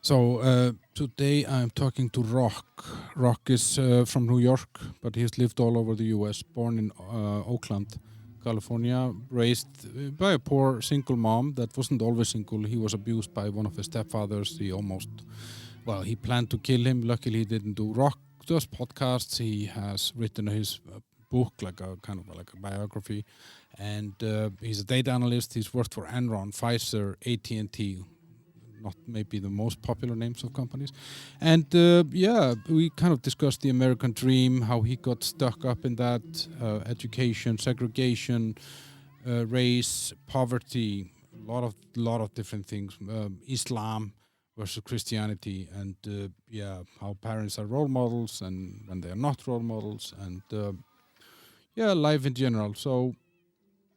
So today I'm talking to Rock. Rock is from New York, but he's lived all over the U.S. Born in Oakland, California, raised by a poor single mom that wasn't always single. He was abused by one of his stepfathers. He planned to kill him. Luckily, he didn't do. Rock does podcasts. He has written his book, like a kind of like a biography, and he's a data analyst. He's worked for Enron, Pfizer, AT&T. Not maybe the most popular names of companies. And we kind of discussed the American dream, how he got stuck up in that, education, segregation, race, poverty, a lot of different things, Islam versus Christianity, and how parents are role models and when they are not role models, and life in general. So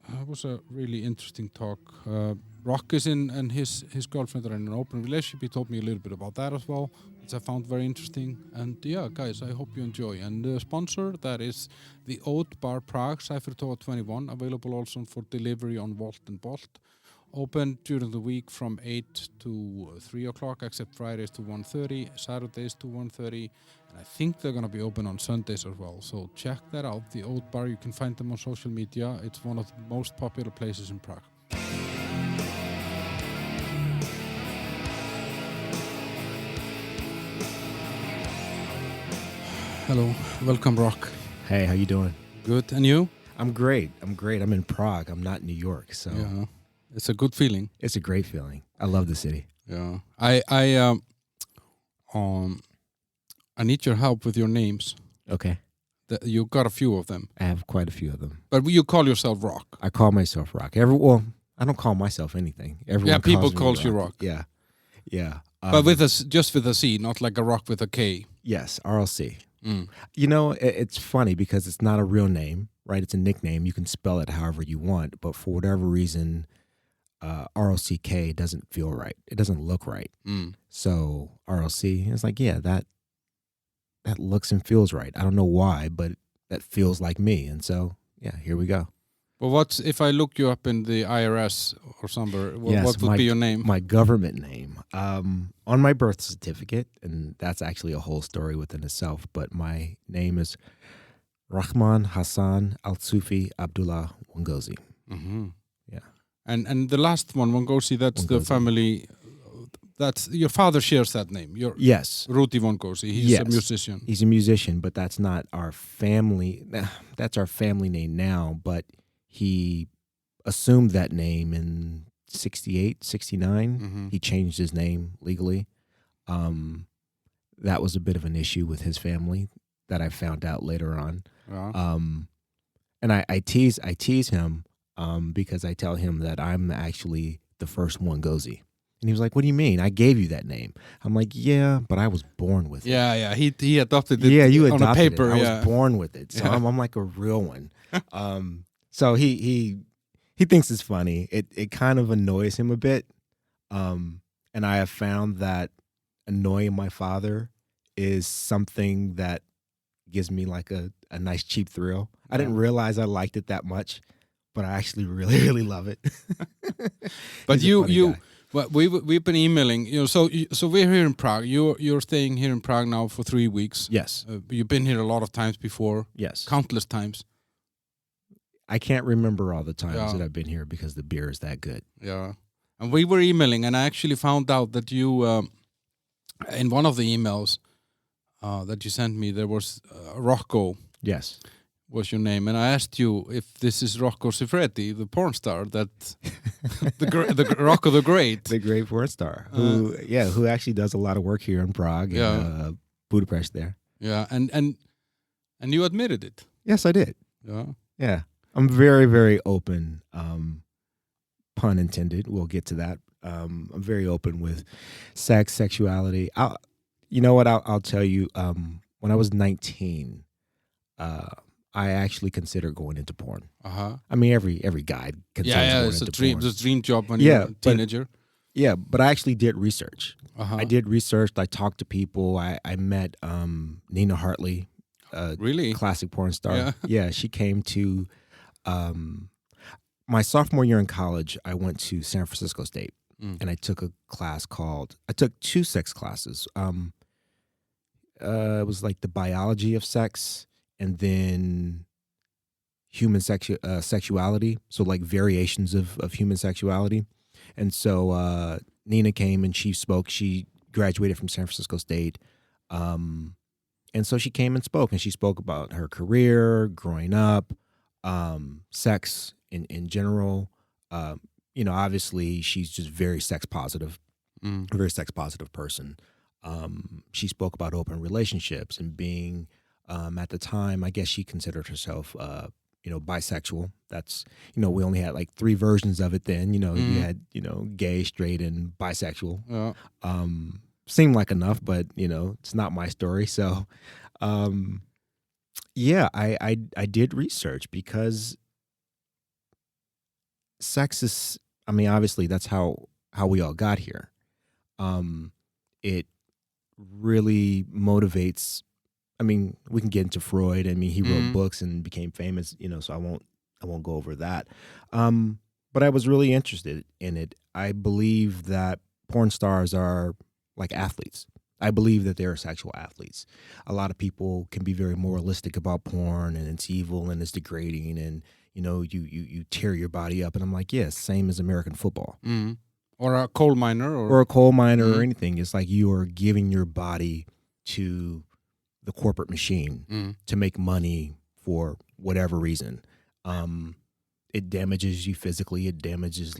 it was a really interesting talk. Rock is and his girlfriend are in an open relationship. He told me a little bit about that as well, which I found very interesting. And yeah, guys, I hope you enjoy. And the sponsor, that is the Oat Bar Prague, Cyphertoa 21, available also for delivery on Volt and Bolt. Open during the week from 8 to 3 o'clock, except Fridays to 1:30, Saturdays to 1:30. And I think they're going to be open on Sundays as well. So check that out, the Oat Bar. You can find them on social media. It's one of the most popular places in Prague. Hello, welcome, Rock. Hey, how you doing? Good, and you? I'm great. I'm in Prague. I'm not in New York, so Yeah, it's a good feeling. it's a great feeling. I love the city. Yeah, I need your help with your names. Okay, You got a few of them, I have quite a few of them. but you call yourself Rock. I call myself Rock. I don't call myself anything. Everyone People calls me you Rock. Yeah, yeah. But just with a C, not like a rock with a K. Yes, RLC. Mm. You know, it's funny because it's not a real name, right? It's a nickname. You can spell it however you want, but for whatever reason, RLCK doesn't feel right. It doesn't look right. Mm. So RLC is like, yeah, that looks and feels right. I don't know why, but that feels like me. And so, yeah, here we go. Well, if I look you up in the IRS or somewhere? Yes, what would be your name? My government name. On my birth certificate, and that's actually a whole story within itself, but my name is Rahman Hassan Al-Sufi Abdullah Wangozi. Mm-hmm. Yeah. And the last one, Wangozi, that's the family. That's your father shares that name. Yes. Ruti Wangozi. He's a musician. He's a musician, but that's not our family. That's our family name now, but he assumed that name in 68, 69. Mm-hmm. He changed his name legally. That was a bit of an issue with his family that I found out later on. Yeah. And I tease him because I tell him that I'm actually the first Wangozi. And he was like, "What do you mean? I gave you that name." I'm like, "Yeah, but I was born with it." Yeah. He adopted it. Yeah, you on adopted a paper. it. I was born with it, so I'm like a real one. So he thinks it's funny. It kind of annoys him a bit, and I have found that annoying my father is something that gives me like a nice cheap thrill. I didn't realize I liked it that much, but I actually really, really love it. But guy. Well, we've been emailing. So we're here in Prague. You're staying here in Prague now for 3 weeks. Yes. You've been here a lot of times before. Yes. Countless times. I can't remember all the times that I've been here because the beer is that good. Yeah. And we were emailing, and I actually found out that you, in one of the emails that you sent me, there was Rocco. Yes. Was your name, and I asked you if this is Rocco Siffredi, the porn star, that the Rocco the Great, the great porn star, who actually does a lot of work here in Prague and Budapest there. Yeah, and you admitted it. Yes, I did. Yeah. I'm very, very open. Pun intended. We'll get to that. I'm very open with sex, sexuality. You know what? I'll tell you. When I was 19. I actually considered going into porn. I mean, every guy considers going into porn. It's a dream job when you're a teenager. But I actually did research. I did research. I talked to people. I met Nina Hartley, really classic porn star. Yeah, she came to my sophomore year in college. I went to San Francisco State, and I took I took 2 sex classes. It was like the biology of sex, and then human sexuality. So like variations of human sexuality. And so Nina came and she spoke. She graduated from San Francisco State. And so she came and spoke, and she spoke about her career, growing up, sex in general. Obviously she's just very sex positive, a very sex positive person. She spoke about open relationships and being, at the time, I guess she considered herself, bisexual. That's, we only had like 3 versions of it then. You had, gay, straight, and bisexual. Yeah. Seemed like enough, but it's not my story. So, I did research because sex is. I mean, obviously, that's how we all got here. It really motivates. I mean, we can get into Freud. I mean, he wrote books and became famous. So I won't go over that. But I was really interested in it. I believe that porn stars are like athletes. I believe that they're sexual athletes. A lot of people can be very moralistic about porn, and it's evil and it's degrading, and you tear your body up. And I'm like, yes, same as American football. Or a coal miner, or a coal miner, or anything. It's like you are giving your body to the corporate machine to make money for whatever reason. It damages you physically. It damages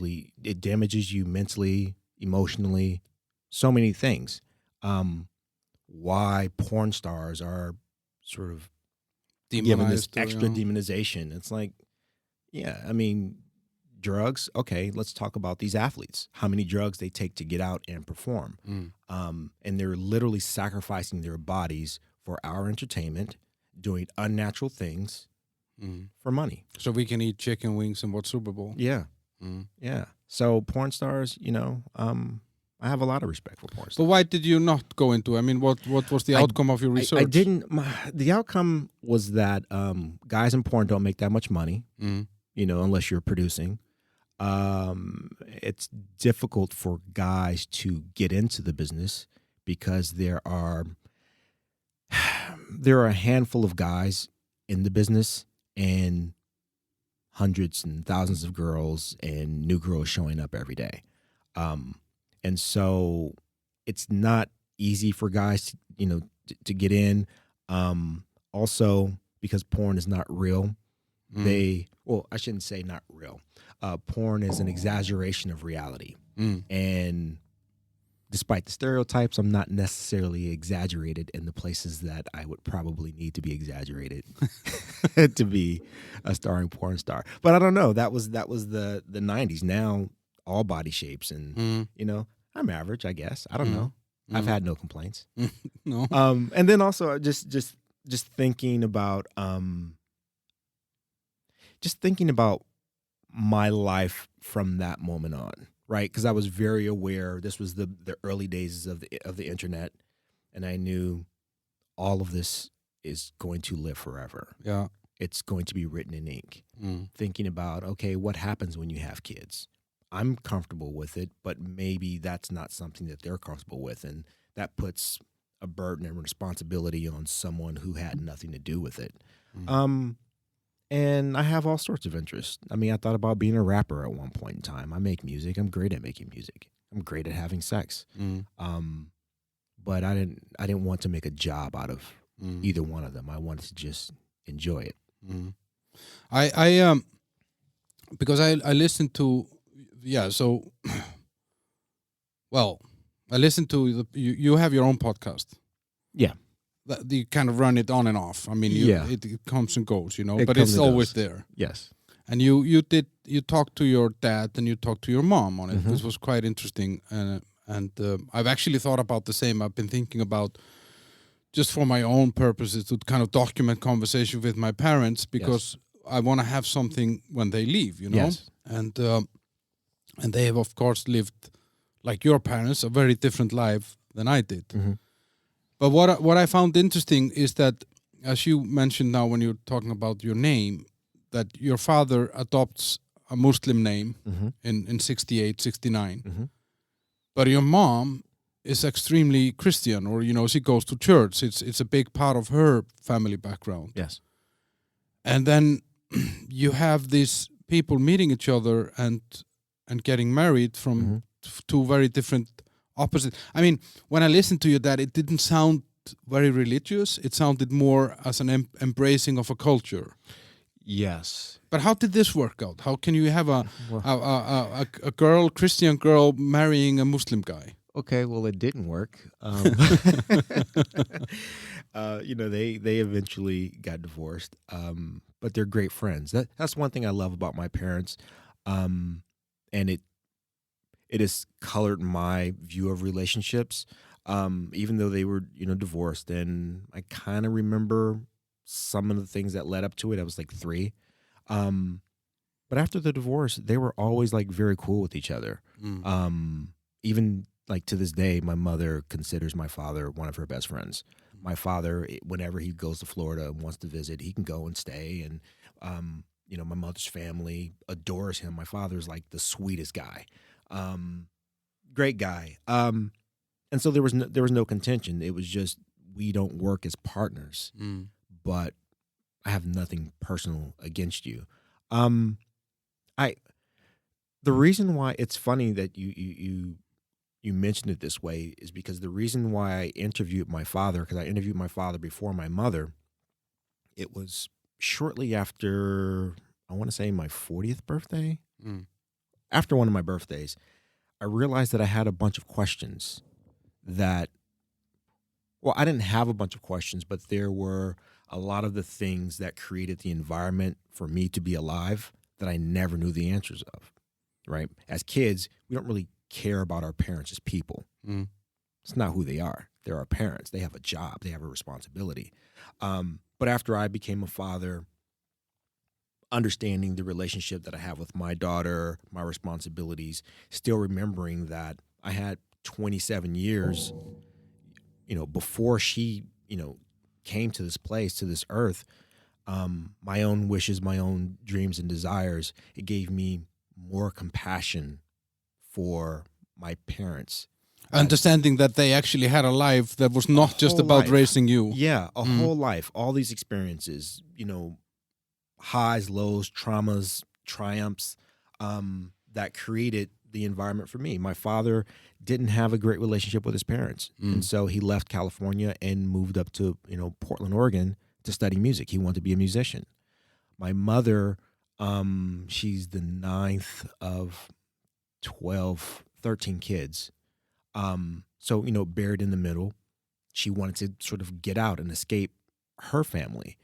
you mentally, emotionally. So many things. Why porn stars are sort of given this extra demonization. It's like, I mean, drugs. Okay, let's talk about these athletes. How many drugs they take to get out and perform. And they're literally sacrificing their bodies for our entertainment, doing unnatural things for money. So we can eat chicken wings and watch Super Bowl. Yeah. Yeah. So porn stars, I have a lot of respect for porn stars. But why did you not go into? I mean, what was the outcome of your research? I didn't. The outcome was that guys in porn don't make that much money, unless you're producing. It's difficult for guys to get into the business because there are a handful of guys in the business and hundreds and thousands of girls and new girls showing up every day. And so it's not easy for guys to get in. Also, because porn is not real, I shouldn't say not real. Porn is an exaggeration of reality. And despite the stereotypes, I'm not necessarily exaggerated in the places that I would probably need to be exaggerated to be a starring porn star. But I don't know. That was the 90s. Now, all body shapes, and I'm average, I guess. I don't know. I've had no complaints. No. And then also just thinking about my life from that moment on, right? Because I was very aware this was the early days of the internet, and I knew all of this is going to live forever. Yeah, it's going to be written in ink. Thinking about, okay, what happens when you have kids? I'm comfortable with it, but maybe that's not something that they're comfortable with, and that puts a burden and responsibility on someone who had nothing to do with it. And I have all sorts of interests. I mean, I thought about being a rapper at one point in time. I make music. I'm great at making music. I'm great at having sex. But I didn't want to make a job out of either one of them. I wanted to just enjoy it. I because I listened to I listened to you have your own podcast. Yeah. You kind of run it on and off. I mean, it comes and goes, but it's always there. Yes. And you talked to your dad and you talked to your mom on it. This was quite interesting. And I've actually thought about the same. I've been thinking about, just for my own purposes, to kind of document conversation with my parents, because I want to have something when they leave, Yes. And they have, of course, lived, like your parents, a very different life than I did. But what I found interesting is that, as you mentioned now when you're talking about your name, that your father adopts a Muslim name in 68, 69. But your mom is extremely Christian, or she goes to church. It's a big part of her family background. Yes. And then you have these people meeting each other and getting married from two very different opposite. I mean, when I listened to you, that it didn't sound very religious. It sounded more as an embracing of a culture. Yes. But how did this work out? How can you have a girl, Christian girl, marrying a Muslim guy? Okay, well, it didn't work. They eventually got divorced, but they're great friends. That's one thing I love about my parents, and it has colored my view of relationships. Even though they were divorced, and I kind of remember some of the things that led up to it. I was like 3. But after the divorce, they were always like very cool with each other. Even like to this day, my mother considers my father one of her best friends. My father, whenever he goes to Florida and wants to visit, he can go and stay. And, my mother's family adores him. My father's like the sweetest guy. Great guy. And so there was no contention. It was just, we don't work as partners, but I have nothing personal against you. The reason why it's funny that you mentioned it this way is because the reason why I interviewed my father, because I interviewed my father before my mother, it was shortly after, I want to say my 40th birthday. After one of my birthdays, I realized that I had a bunch of questions that, well, I didn't have a bunch of questions, but there were a lot of the things that created the environment for me to be alive that I never knew the answers of, right? As kids, we don't really care about our parents as people. It's not who they are. They're our parents. They have a job. They have a responsibility. But after I became a father, understanding the relationship that I have with my daughter, my responsibilities, still remembering that I had 27 years, before she, came to this place, to this earth, my own wishes, my own dreams and desires, it gave me more compassion for my parents. Understanding that they actually had a life that was not just about raising you. Yeah, a whole life, all these experiences, highs, lows, traumas, triumphs, that created the environment for me. My father didn't have a great relationship with his parents. And so he left California and moved up to, Portland, Oregon to study music. He wanted to be a musician. My mother, she's the 9th of 13 kids. So, buried in the middle. She wanted to sort of get out and escape her family.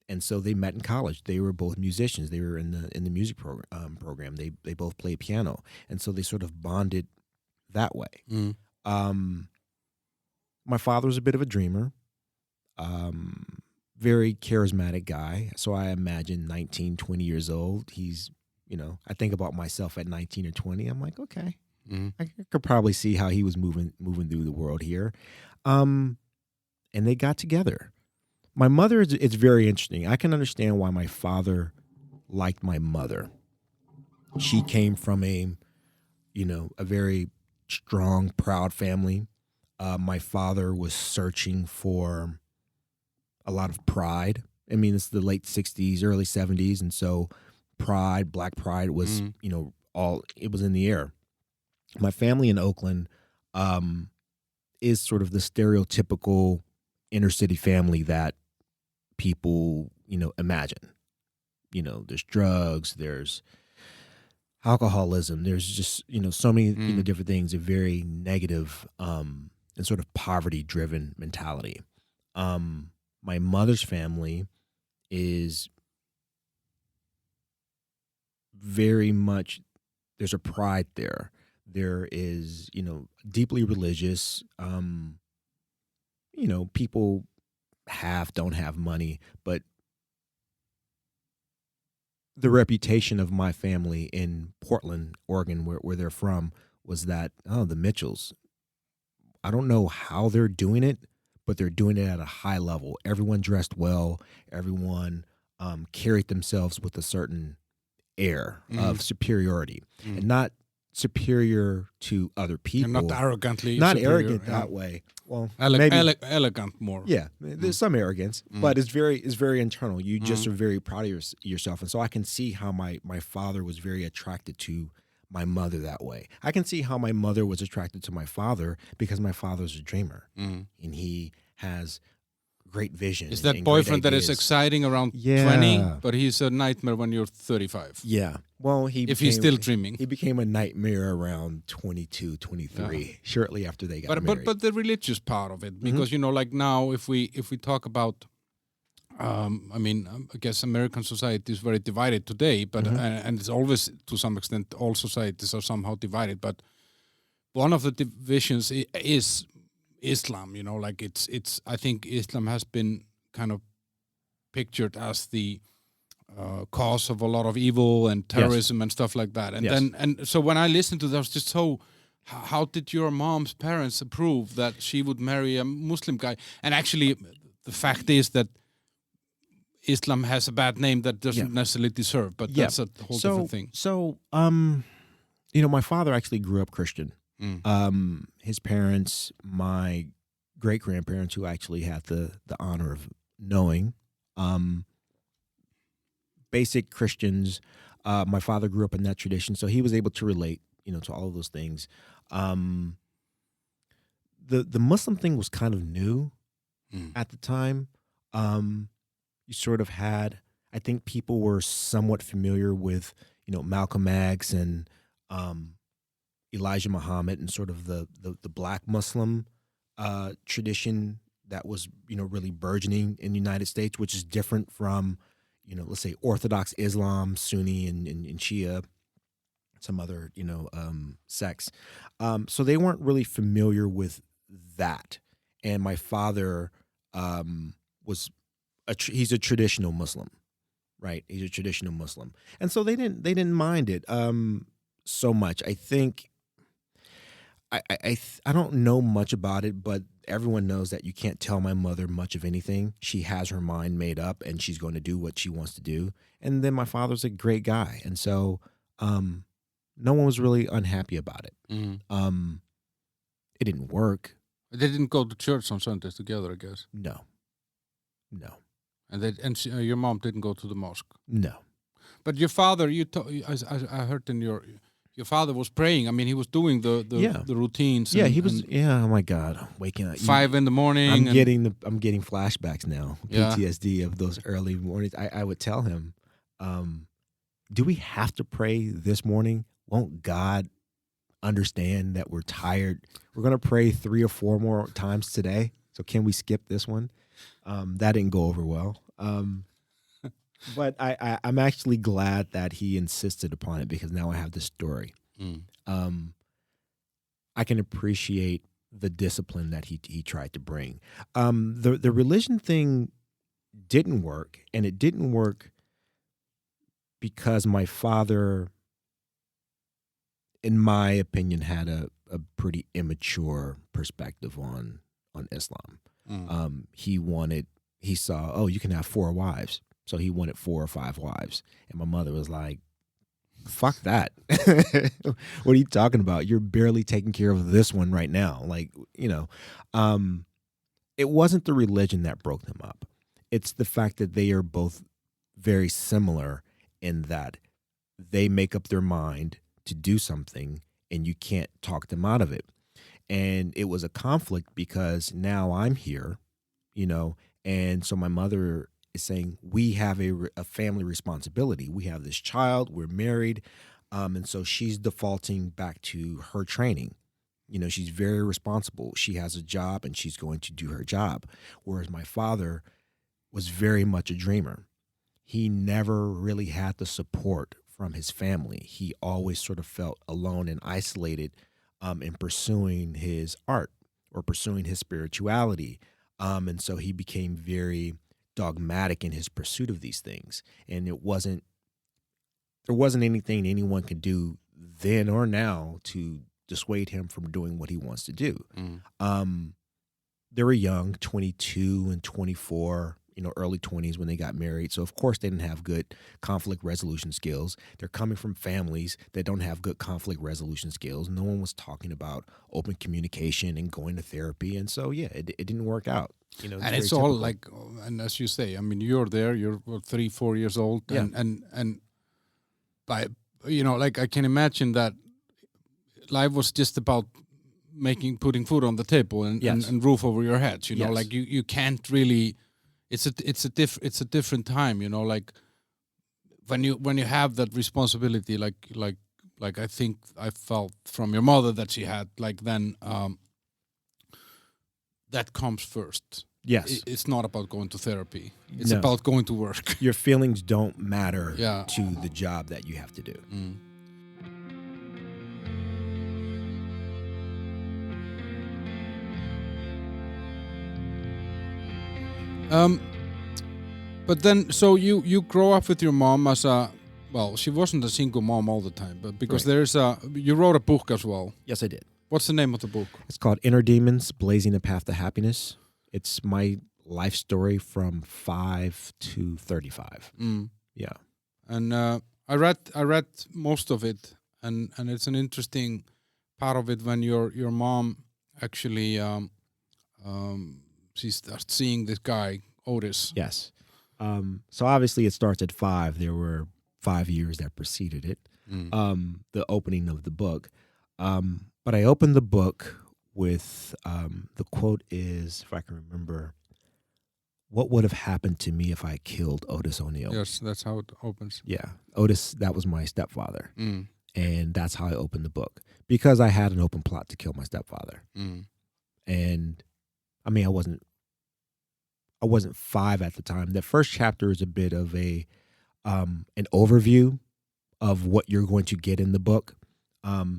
And so they met in college. They were both musicians. They were in the music program. They both played piano, and so they sort of bonded that way. My father was a bit of a dreamer, very charismatic guy. So I imagine 19, 20 years old. He's, I think about myself at 19 or 20. I'm like, okay, I could probably see how he was moving through the world here. And they got together. My mother, it's very interesting. I can understand why my father liked my mother. She came from a very strong, proud family. My father was searching for a lot of pride. I mean, it's the late 60s, early 70s. And so pride, black pride was, it was in the air. My family in Oakland is sort of the stereotypical inner city family that people, imagine. There's drugs, there's alcoholism, there's just, so many different things, a very negative and sort of poverty-driven mentality. My mother's family is very much, there's a pride there. There is, deeply religious, people don't have money, but the reputation of my family in Portland, Oregon, where they're from, was that, the Mitchells, I don't know how they're doing it, but they're doing it at a high level. Everyone dressed well. Everyone carried themselves with a certain air of superiority, and not superior to other people. You're not arrogantly Not superior, arrogant yeah. that way. Well, maybe Elegant more. yeah. There's some arrogance, but it's very internal. You just are very proud of yourself, and so I can see how my father was very attracted to my mother that way. I can see how my mother was attracted to my father because my father's a dreamer, and he has great vision. Is that and boyfriend great that is ideas. exciting around Yeah. 20, but he's a nightmare when you're 35? Yeah. Well, If he's still dreaming. He became a nightmare around 22, 23, shortly after they got married. But the religious part of it, because like now, if we talk about, I guess American society is very divided today, but and it's always to some extent all societies are somehow divided. But one of the divisions is Islam. Like it's. I think Islam has been kind of pictured as the cause of a lot of evil and terrorism and stuff like that. And then so when I listened to that, I was just so. How did your mom's parents approve that she would marry a Muslim guy? And actually, the fact is that Islam has a bad name that doesn't necessarily deserve, but that's a whole different thing. So, my father actually grew up Christian. His parents, my great-grandparents, who I actually had the honor of knowing, basic Christians. My father grew up in that tradition, so he was able to relate, to all of those things. The Muslim thing was kind of new at the time. You sort of had, I think people were somewhat familiar with, Malcolm X and Elijah Muhammad and sort of the black Muslim tradition that was, really burgeoning in the United States, which is different from, let's say Orthodox Islam, Sunni and Shia, some other, sects. So they weren't really familiar with that. And my father he's a traditional Muslim, right? He's a traditional Muslim. And so they didn't mind it so much. I think I don't know much about it, but everyone knows that you can't tell my mother much of anything. She has her mind made up and she's going to do what she wants to do. And then my father's a great guy. And so no one was really unhappy about it. It didn't work. They didn't go to church on Sundays together, I guess. No. And your mom didn't go to the mosque. No. But your father, I heard in your father was praying. I mean, he was doing the routines. Yeah, he was. Oh my God, waking up 5 in the morning. I'm getting flashbacks now, PTSD of those early mornings. I would tell him, do we have to pray this morning? Won't God understand that we're tired? We're going to pray 3 or 4 more times today. So can we skip this one? That didn't go over well. But I'm actually glad that he insisted upon it because now I have this story. I can appreciate the discipline that he tried to bring. The religion thing didn't work, and it didn't work because my father, in my opinion, had a pretty immature perspective on Islam. He saw, oh, you can have 4 wives. So he wanted 4 or 5 wives. And my mother was like, fuck that. What are you talking about? You're barely taking care of this one right now. Like, it wasn't the religion that broke them up. It's the fact that they are both very similar in that they make up their mind to do something and you can't talk them out of it. And it was a conflict because now I'm here, and so my mother is saying, we have a family responsibility. We have this child, we're married, and so she's defaulting back to her training. She's very responsible. She has a job and she's going to do her job. Whereas my father was very much a dreamer. He never really had the support from his family. He always sort of felt alone and isolated in pursuing his art or pursuing his spirituality. And so he became very dogmatic in his pursuit of these things. And there wasn't anything anyone could do then or now to dissuade him from doing what he wants to do. They were young, 22 and 24, early 20s when they got married. So of course they didn't have good conflict resolution skills. They're coming from families that don't have good conflict resolution skills. No one was talking about open communication and going to therapy. And so, yeah, it didn't work out. And it's all like, and as you say, I mean, you're there, you're 3-4 years old, Yeah. and by, like I can imagine that life was just about putting food on the table and, Yes. and roof over your head. Yes. Like you can't really. It's a different time. Like when you have that responsibility, like I think I felt from your mother that she had, like then that comes first. Yes. It's not about going to therapy. It's No. about going to work. Your feelings don't matter Yeah. to the job that you have to do. But then, so you grow up with your mom as she wasn't a single mom all the time, but because Right. you wrote a book as well. Yes, I did. What's the name of the book? It's called Inner Demons, Blazing the Path to Happiness. It's my life story from 5 to 35. Yeah. And I read most of it, and it's an interesting part of it when your mom actually she starts seeing this guy Otis. Yes. So obviously it starts at 5. There were 5 years that preceded it, the opening of the book. But I opened the book with the quote is, if I can remember, what would have happened to me if I killed Otis O'Neill? Yes, that's how it opens. Yeah. Otis, that was my stepfather. Mm. And that's how I opened the book, because I had an open plot to kill my stepfather. Mm. And I mean, I wasn't 5 at the time. The first chapter is a bit of an overview of what you're going to get in the book.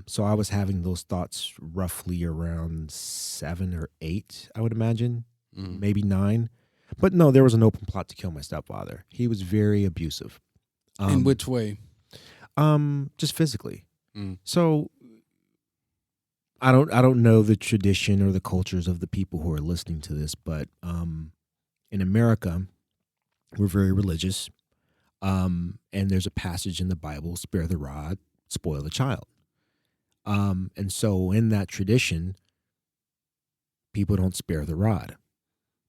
So I was having those thoughts roughly around 7 or 8, I would imagine, maybe 9. But no, there was an open plot to kill my stepfather. He was very abusive. In which way? Just physically. Mm. So I don't know the tradition or the cultures of the people who are listening to this, but in America, we're very religious. And there's a passage in the Bible, spare the rod, spoil the child. And so in that tradition, people don't spare the rod,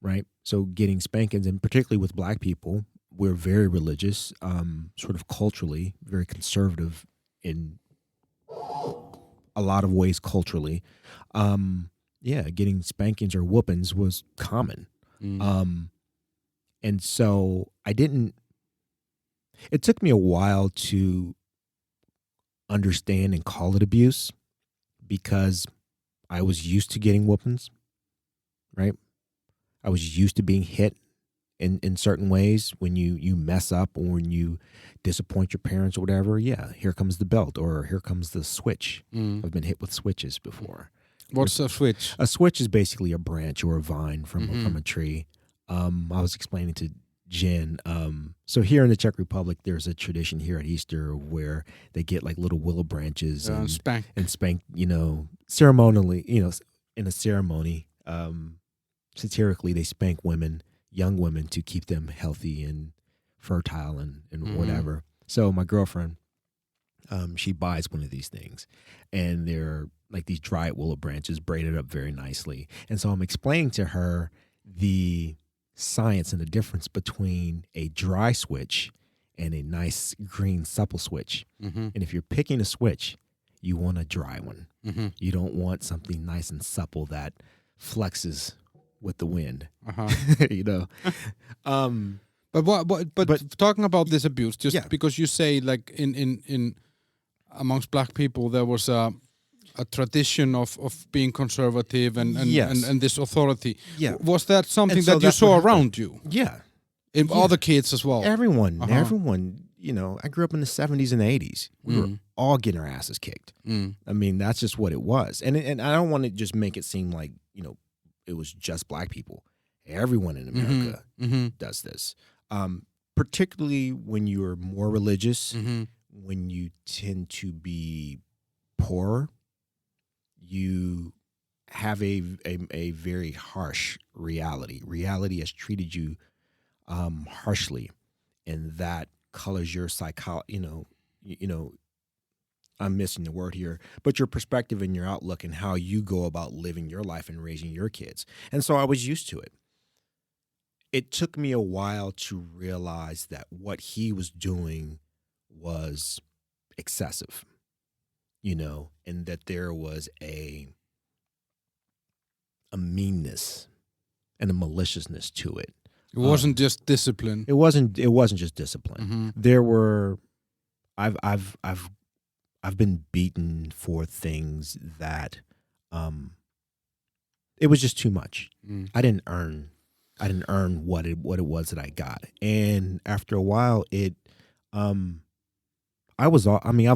right? So getting spankings, and particularly with Black people, we're very religious, sort of culturally, very conservative in a lot of ways culturally. Getting spankings or whoopings was common. And so it took me a while to understand and call it abuse, because I was used to getting whoopings, right? I was used to being hit in certain ways. When you mess up or when you disappoint your parents or whatever, yeah, here comes the belt or here comes the switch. I've been hit with switches before. What's a switch? A switch is basically a branch or a vine from a tree. I was explaining to Jen. So here in the Czech Republic, there's a tradition here at Easter where they get like little willow branches and Spank. Ceremonially, in a ceremony, satirically, they spank women, young women, to keep them healthy and fertile and whatever. So my girlfriend, she buys one of these things, and they're like these dried willow branches braided up very nicely. And so I'm explaining to her the science and the difference between a dry switch and a nice green supple switch. And if you're picking a switch, you want a dry one. You don't want something nice and supple that flexes with the wind. But talking about this abuse, just Yeah. because you say like in amongst Black people there was a tradition of being conservative and Yes. and this authority. Yeah. Was that something And so that you that's what saw happened. around you? Yeah. In Yeah. other kids as well? Everyone, Uh-huh. I grew up in the 70s and 80s. We were all getting our asses kicked. I mean, that's just what it was. And I don't want to just make it seem like, it was just Black people. Everyone in America does this. Particularly when you're more religious, when you tend to be poorer, you have a very harsh reality. Reality has treated you harshly, and that colors your I'm missing the word here, but your perspective and your outlook and how you go about living your life and raising your kids. And so I was used to it. It took me a while to realize that what he was doing was excessive, and that there was a meanness and a maliciousness to it. It wasn't just discipline. It wasn't just discipline. There were I've been beaten for things that it was just too much. I didn't earn what it was that I got. And after a while I've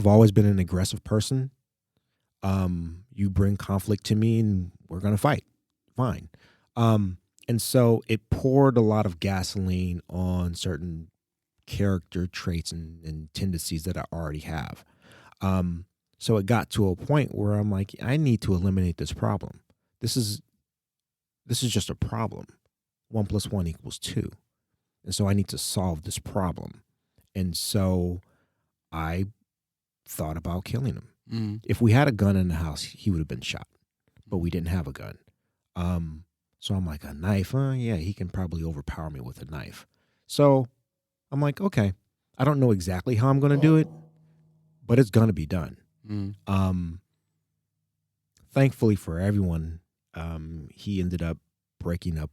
always been an aggressive person. You bring conflict to me and we're going to fight. Fine. And so it poured a lot of gasoline on certain character traits and tendencies that I already have. So it got to a point where I'm like, I need to eliminate this problem. This is just a problem. 1 + 1 = 2. And so I need to solve this problem. And so I thought about killing him. If we had a gun in the house, he would have been shot, but we didn't have a gun. So I'm like, a knife? Yeah, he can probably overpower me with a knife. So I'm like, okay, I don't know exactly how I'm going to do it, but it's going to be done. Thankfully for everyone, he ended up breaking up,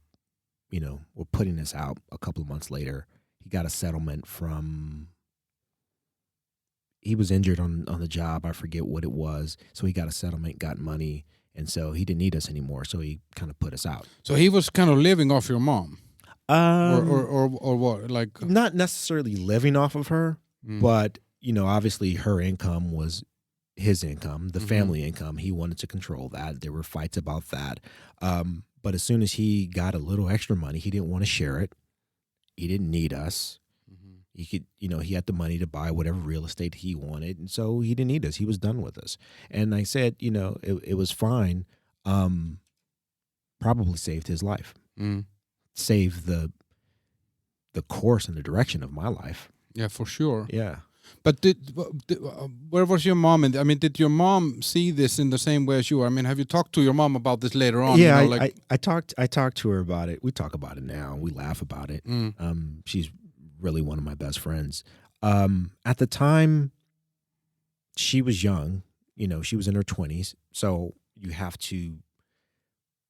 or putting us out a couple of months later. He got a settlement he was injured on the job. I forget what it was. So he got a settlement, got money. And so he didn't need us anymore. So he kind of put us out. So he was kind of living off your mom? Or what? Like, not necessarily living off of her, but, obviously her income was his income, the family income. He wanted to control that. There were fights about that. But as soon as he got a little extra money, he didn't want to share it. He didn't need us. He could, he had the money to buy whatever real estate he wanted. And so he didn't need us. He was done with us. And I said, it was fine. Probably saved his life. Saved the course and the direction of my life. Yeah, for sure. Yeah. But where was your mom? Did your mom see this in the same way as you? Have you talked to your mom about this later on? Yeah, I talked to her about it. We talk about it now. We laugh about it. She's really one of my best friends. At the time, she was young. She was in her 20s. So you have to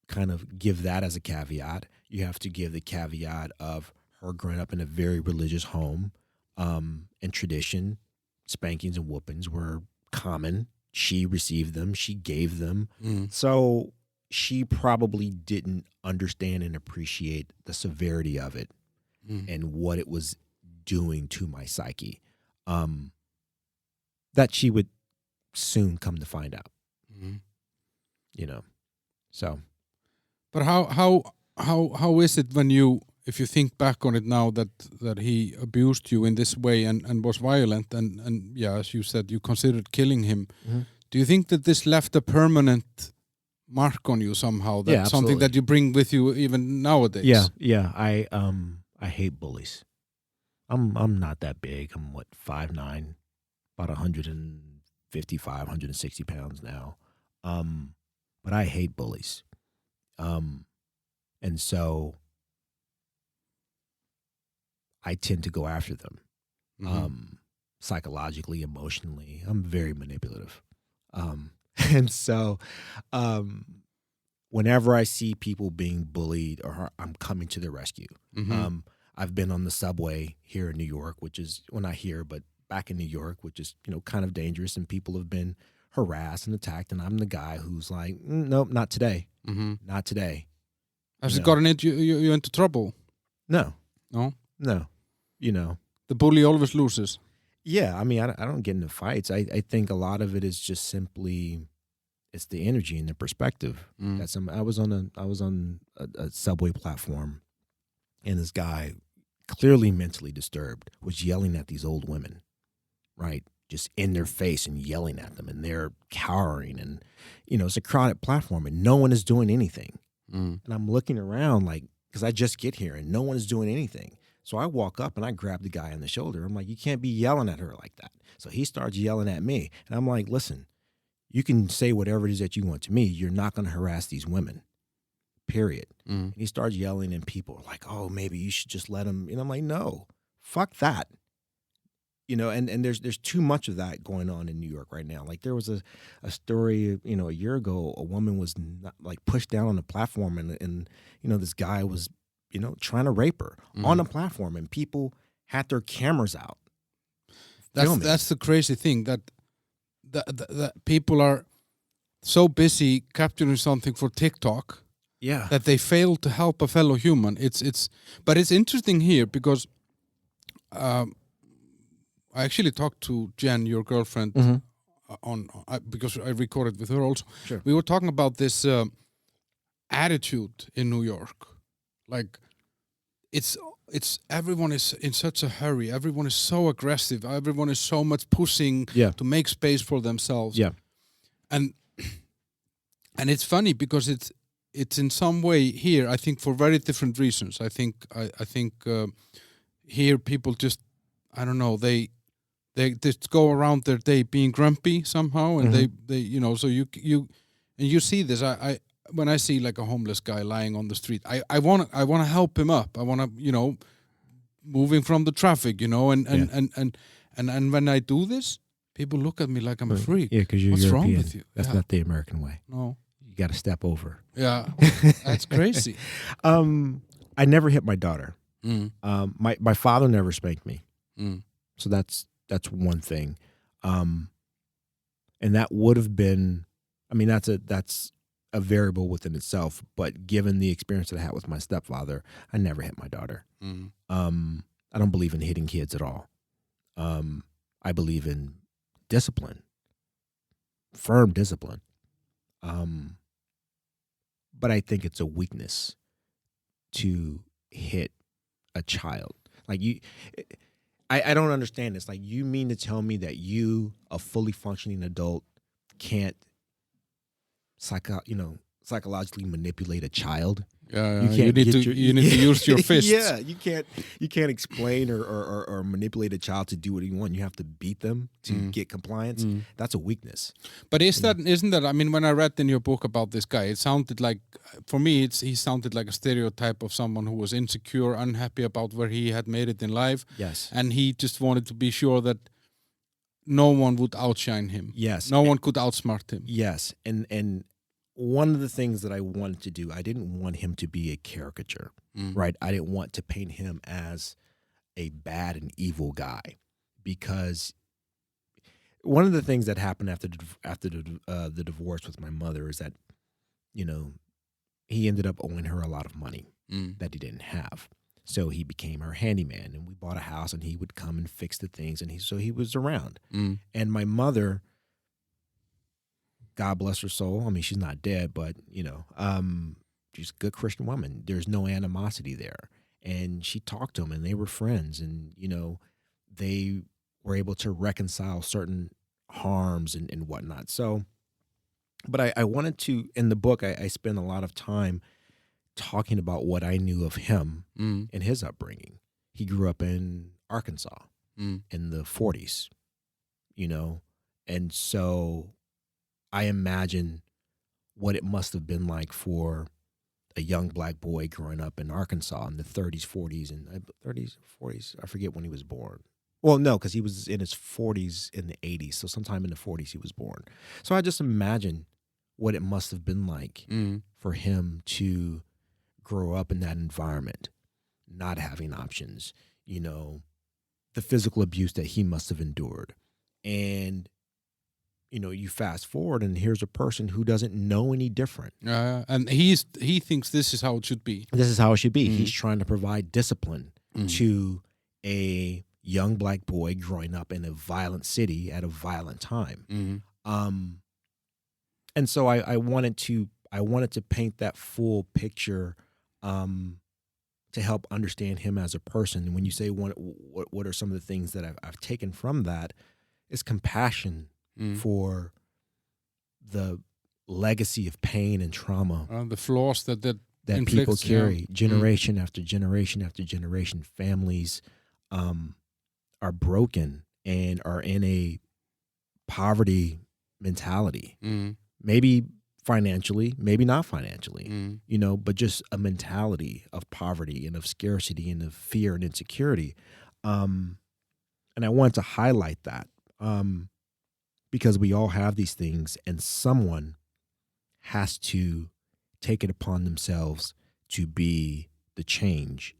kind of give that as a caveat. You have to give the caveat of her growing up in a very religious home. And tradition, spankings and whoopings were common. She received them. She gave them. So she probably didn't understand and appreciate the severity of it and what it was doing to my psyche. That she would soon come to find out. So. But how is it when if you think back on it now that he abused you in this way and was violent and yeah, as you said, you considered killing him. Do you think that this left a permanent mark on you somehow? That's something that you bring with you even nowadays? Yeah. I hate bullies. I'm not that big. I'm 5'9", about 155, 160 pounds now. But I hate bullies. And so I tend to go after them, psychologically, emotionally. I'm very manipulative. And so whenever I see people being bullied, or I'm coming to their rescue. I've been on the subway here in New York, but back in New York, which is, kind of dangerous, and people have been harassed and attacked, and I'm the guy who's like, nope, not today. Not today. Has it gotten you into trouble? No. No? No. The bully always loses. Yeah, I don't get into fights. I think a lot of it is just simply, it's the energy and the perspective. I was on a subway platform, and this guy, clearly mentally disturbed, was yelling at these old women, right? Just in their face and yelling at them, and they're cowering, and it's a crowded platform, and no one is doing anything. And I'm looking around because I just get here, and no one is doing anything. So I walk up and I grab the guy on the shoulder. I'm like, you can't be yelling at her like that. So he starts yelling at me. And I'm like, listen, you can say whatever it is that you want to me. You're not going to harass these women, period. And he starts yelling and people are like, oh, maybe you should just let him. And I'm like, no, fuck that. And there's too much of that going on in New York right now. Like there was a story, a year ago, a woman was pushed down on the platform and this guy was, trying to rape her on a platform and people had their cameras out. That's the crazy thing that people are so busy capturing something for TikTok that they fail to help a fellow human. But it's interesting here because I actually talked to Jen, your girlfriend, because I recorded with her also. Sure. We were talking about this attitude in New York. Like, it's everyone is in such a hurry. Everyone is so aggressive. Everyone is so much pushing to make space for themselves. Yeah. And it's funny because it's in some way here, I think, for very different reasons. I think here people just, I don't know, they just go around their day being grumpy somehow, and they so you see this. I when I see like a homeless guy lying on the street, I want to help him up. I want to moving from the traffic, and when I do this, people look at me like I'm a freak. Yeah, because you're What's European. wrong with you? That's not the American way. No, you got to step over. Yeah, that's crazy. I never hit my daughter. My father never spanked me. So that's one thing. And that would have been, that's a variable within itself, but given the experience that I had with my stepfather, I never hit my daughter. I don't believe in hitting kids at all. I believe in discipline, firm discipline. But I think it's a weakness to hit a child. Like I don't understand this. Like, you mean to tell me that you, a fully functioning adult, can't psychologically manipulate a child? Yeah, you need to use your fists. Yeah, you can't explain or manipulate a child to do what you want. You have to beat them to get compliance. That's a weakness. But isn't that? I mean, when I read in your book about this guy, it sounded like, for me, he sounded like a stereotype of someone who was insecure, unhappy about where he had made it in life. Yes, and he just wanted to be sure that no one would outshine him. Yes, no one could outsmart him. Yes, and one of the things that I wanted to do, I didn't want him to be a caricature, right? I didn't want to paint him as a bad and evil guy, because one of the things that happened after the divorce with my mother is that, he ended up owing her a lot of money that he didn't have. So he became her handyman, and we bought a house, and he would come and fix the things, and he was around. And my mother, God bless her soul. I mean, she's not dead, but she's a good Christian woman. There's no animosity there. And she talked to him, and they were friends, and they were able to reconcile certain harms and whatnot. So, but I wanted to, in the book, I spent a lot of time talking about what I knew of him and his upbringing. He grew up in Arkansas in the 40s, and so I imagine what it must have been like for a young black boy growing up in Arkansas in the 30s, 40s, and 30s, 40s. I forget when he was born. Well, no, because he was in his 40s in the 80s. So sometime in the 40s he was born. So I just imagine what it must have been like for him to grow up in that environment, not having options, the physical abuse that he must have endured. And you fast forward, and here's a person who doesn't know any different. And he thinks this is how it should be. This is how it should be. He's trying to provide discipline to a young black boy growing up in a violent city at a violent time. And so I wanted to paint that full picture to help understand him as a person. And when you say what are some of the things that I've taken from that, is compassion for the legacy of pain and trauma, the flaws that that people Inflicts, yeah. carry generation after generation after generation. Families are broken and are in a poverty mentality. Maybe financially, maybe not financially, but just a mentality of poverty and of scarcity and of fear and insecurity. And I want to highlight that because we all have these things, and someone has to take it upon themselves to be the change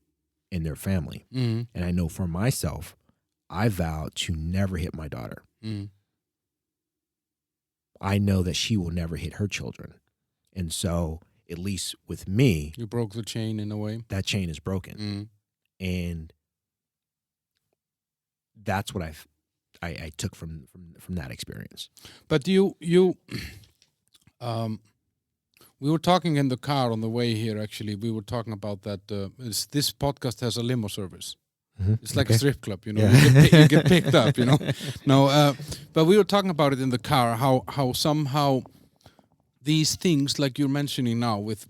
in their family. And I know for myself, I vowed to never hit my daughter. I know that she will never hit her children. And so, at least with me, You broke the chain in a way. that chain is broken. And that's what I took from that experience. But you we were talking in the car on the way here. Actually, we were talking about that. This podcast has a limo service. It's like a strip club, Yeah. You get picked up, No, but we were talking about it in the car. How somehow these things, like you're mentioning now with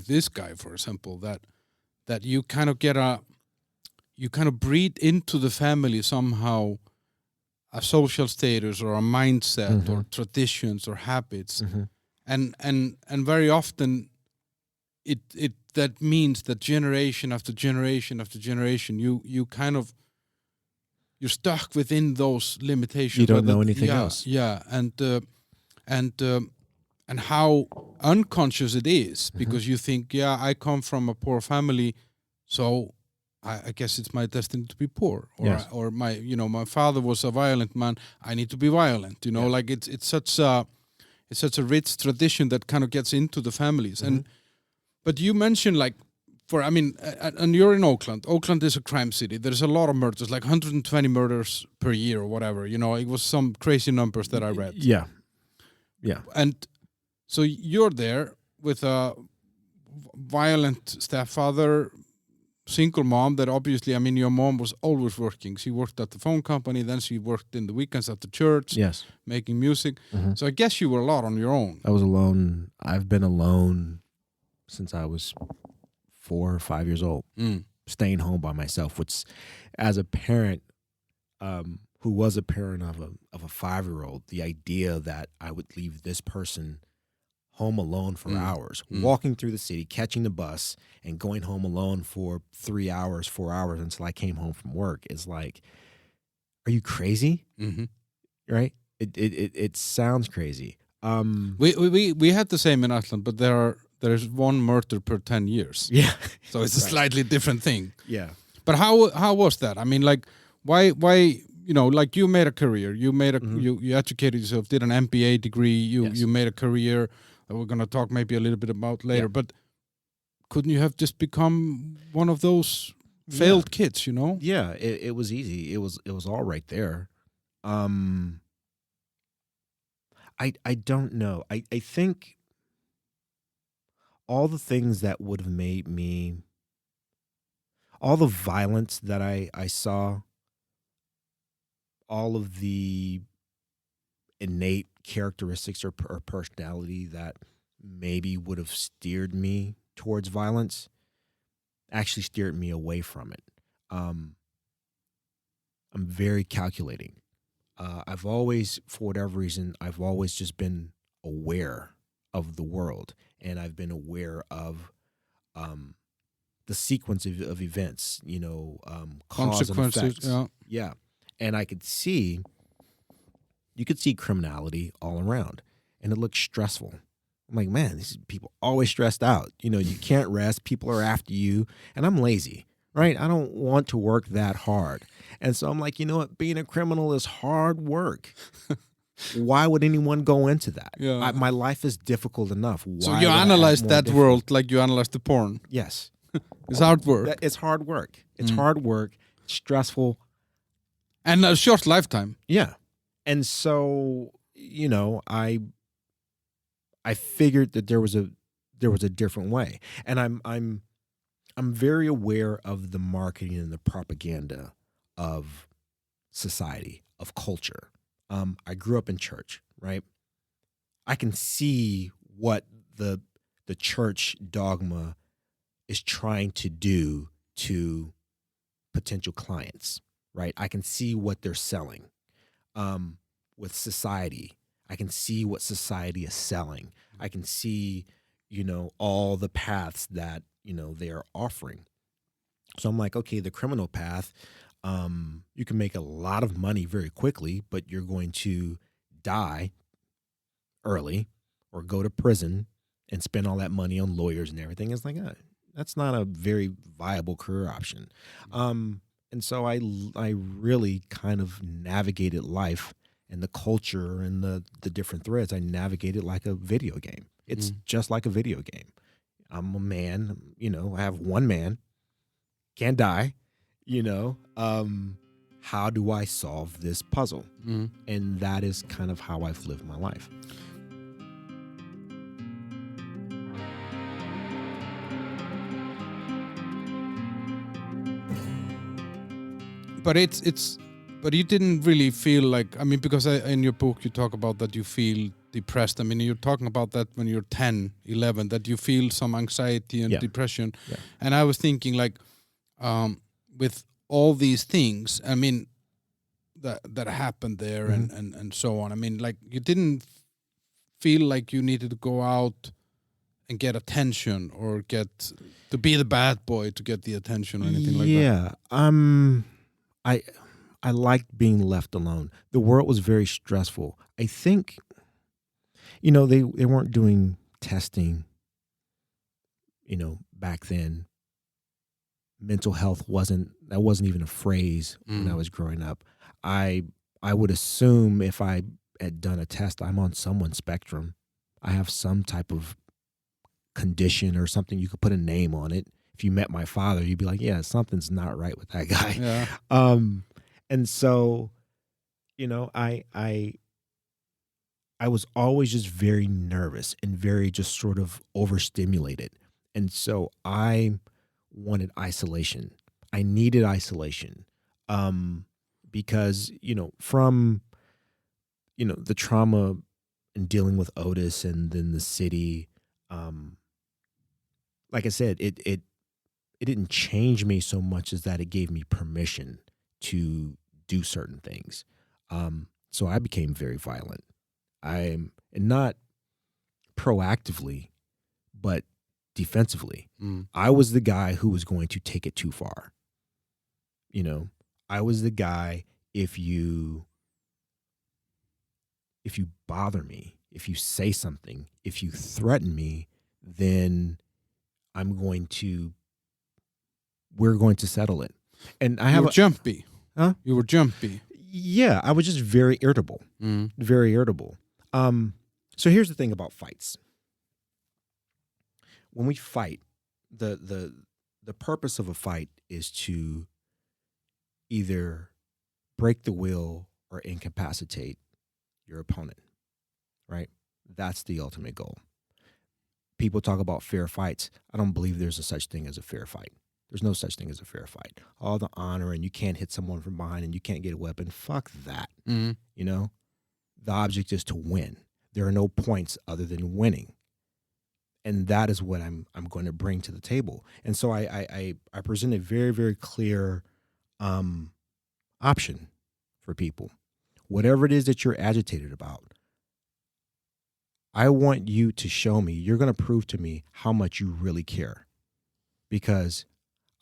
this guy, for example, that you kind of breed into the family somehow a social status or a mindset or traditions or habits, and very often it that means that generation after generation after generation you kind of you're stuck within those limitations. You don't know anything else. Yeah, and how unconscious it is, because you think, I come from a poor family, so I guess it's my destiny to be poor, or Yes. or my father was a violent man, I need to be violent. Like it's such a rich tradition that kind of gets into the families. But you mentioned and you're in Oakland. Oakland is a crime city. There's a lot of murders, like 120 murders per year or whatever. It was some crazy numbers that I read. Yeah. And so you're there with a violent stepfather, single mom that obviously, your mom was always working. She worked at the phone company, then she worked in the weekends at the church, Yes. making music. So I guess you were a lot on your own. I was alone. I've been alone since I was 4 or 5 years old, staying home by myself, which as a parent, who was a parent of a 5-year-old, the idea that I would leave this person home alone for hours, walking through the city, catching the bus, and going home alone for 3 hours, 4 hours until I came home from work is like, are you crazy? Right? It sounds crazy. We had the same in Iceland, but there's one murder per 10 years. Yeah. So it's a slightly different thing. Yeah. But how was that? Why you made a career. You made you educated yourself, did an MBA degree, you made a career that we're going to talk maybe a little bit about later. Yeah. But couldn't you have just become one of those failed kids, Yeah, it was easy. It was all right there. I don't know. I think all the things that would have made me, all the violence that I saw, all of the innate characteristics or personality that maybe would have steered me towards violence actually steered me away from it. I'm very calculating. I've always, for whatever reason, I've always just been aware of the world, and I've been aware of the sequence of events, cause and Consequences. effects. Yeah. And you could see criminality all around, and it looks stressful. I'm like, man, these people always stressed out. You can't rest. People are after you, and I'm lazy, right? I don't want to work that hard. And so I'm like, you know what? Being a criminal is hard work. Why would anyone go into that? Yeah. My life is difficult enough. Why So you would I analyzed add more that difficult? world like you analyzed the porn. Yes. It's hard work. It's hard work. It's hard work, stressful. And a short lifetime. Yeah. And so, I figured that there was a different way. And I'm very aware of the marketing and the propaganda of society, of culture. I grew up in church, right? I can see what the church dogma is trying to do to potential clients, right? I can see what they're selling. With society, I can see what society is selling. I can see, all the paths that, they are offering. So I'm like, okay, the criminal path, you can make a lot of money very quickly, but you're going to die early or go to prison and spend all that money on lawyers and everything. It's like, that's not a very viable career option. And so I really kind of navigated life and the culture and the different threads. I navigated like a video game. It's just like a video game. I'm a man, I have one man, can't die, how do I solve this puzzle? And that is kind of how I've lived my life. But you didn't really feel like, I mean, because in your book you talk about that you feel depressed. I mean, you're talking about that when you're 10, 11, that you feel some anxiety and depression. Yeah. And I was thinking like, with all these things, I mean, that happened there and so on. I mean, like you didn't feel like you needed to go out and get attention or get to be the bad boy to get the attention or anything like that. Yeah. I liked being left alone. The world was very stressful. I think, they weren't doing testing, back then. Mental health wasn't even a phrase when I was growing up. I would assume if I had done a test, I'm on someone's spectrum. I have some type of condition or something. You could put a name on it. If you met my father, you'd be like, yeah, something's not right with that guy. Yeah. And so, I was always just very nervous and very just sort of overstimulated. And so I wanted isolation. I needed isolation. Because, from, the trauma and dealing with Otis and then the city, like I said, it didn't change me so much as that it gave me permission to do certain things. So I became very violent. And not proactively, but defensively. I was the guy who was going to take it too far. I was the guy, if you bother me, if you say something, if you threaten me, then we're going to settle it. And You were jumpy. Huh? You were jumpy. Yeah, I was just very irritable. Very irritable. So here's the thing about fights. When we fight, the purpose of a fight is to either break the will or incapacitate your opponent, right? That's the ultimate goal. People talk about fair fights. I don't believe there's a such thing as a fair fight. There's no such thing as a fair fight. All the honor and you can't hit someone from behind and you can't get a weapon. Fuck that. The object is to win. There are no points other than winning. And that is what I'm going to bring to the table. And so I present a very, very clear option for people. Whatever it is that you're agitated about, I want you to show me, you're going to prove to me how much you really care. Because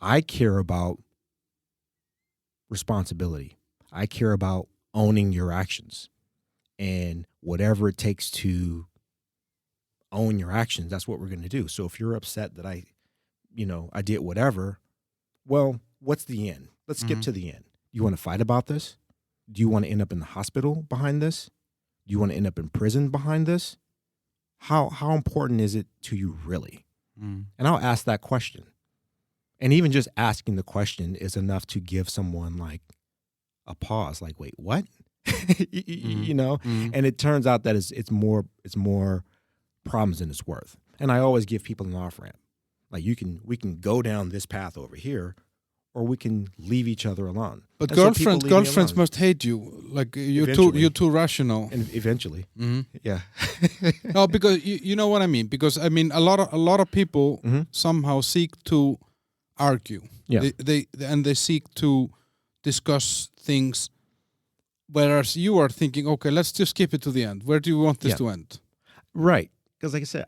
I care about responsibility. I care about owning your actions. And whatever it takes to own your actions, that's what we're going to do. So if you're upset that I did whatever, well, what's the end? Let's skip to the end. You want to fight about this? Do you want to end up in the hospital behind this? Do you want to end up in prison behind this? How important is it to you really? And I'll ask that question. And even just asking the question is enough to give someone like a pause, like, wait, what? And it turns out that it's more problems than it's worth. And I always give people an off ramp. Like we can go down this path over here, or we can leave each other alone. But And so people leave me girlfriends alone. must hate you. Like Eventually. you're too rational. And eventually, Mhm. yeah. No, because you know what I mean. Because I mean, a lot of people Mhm. somehow seek to argue. Yeah. They seek to discuss things, whereas you are thinking, okay, let's just skip it to the end. Where do you want this Yeah. to end? Right. Because like I said,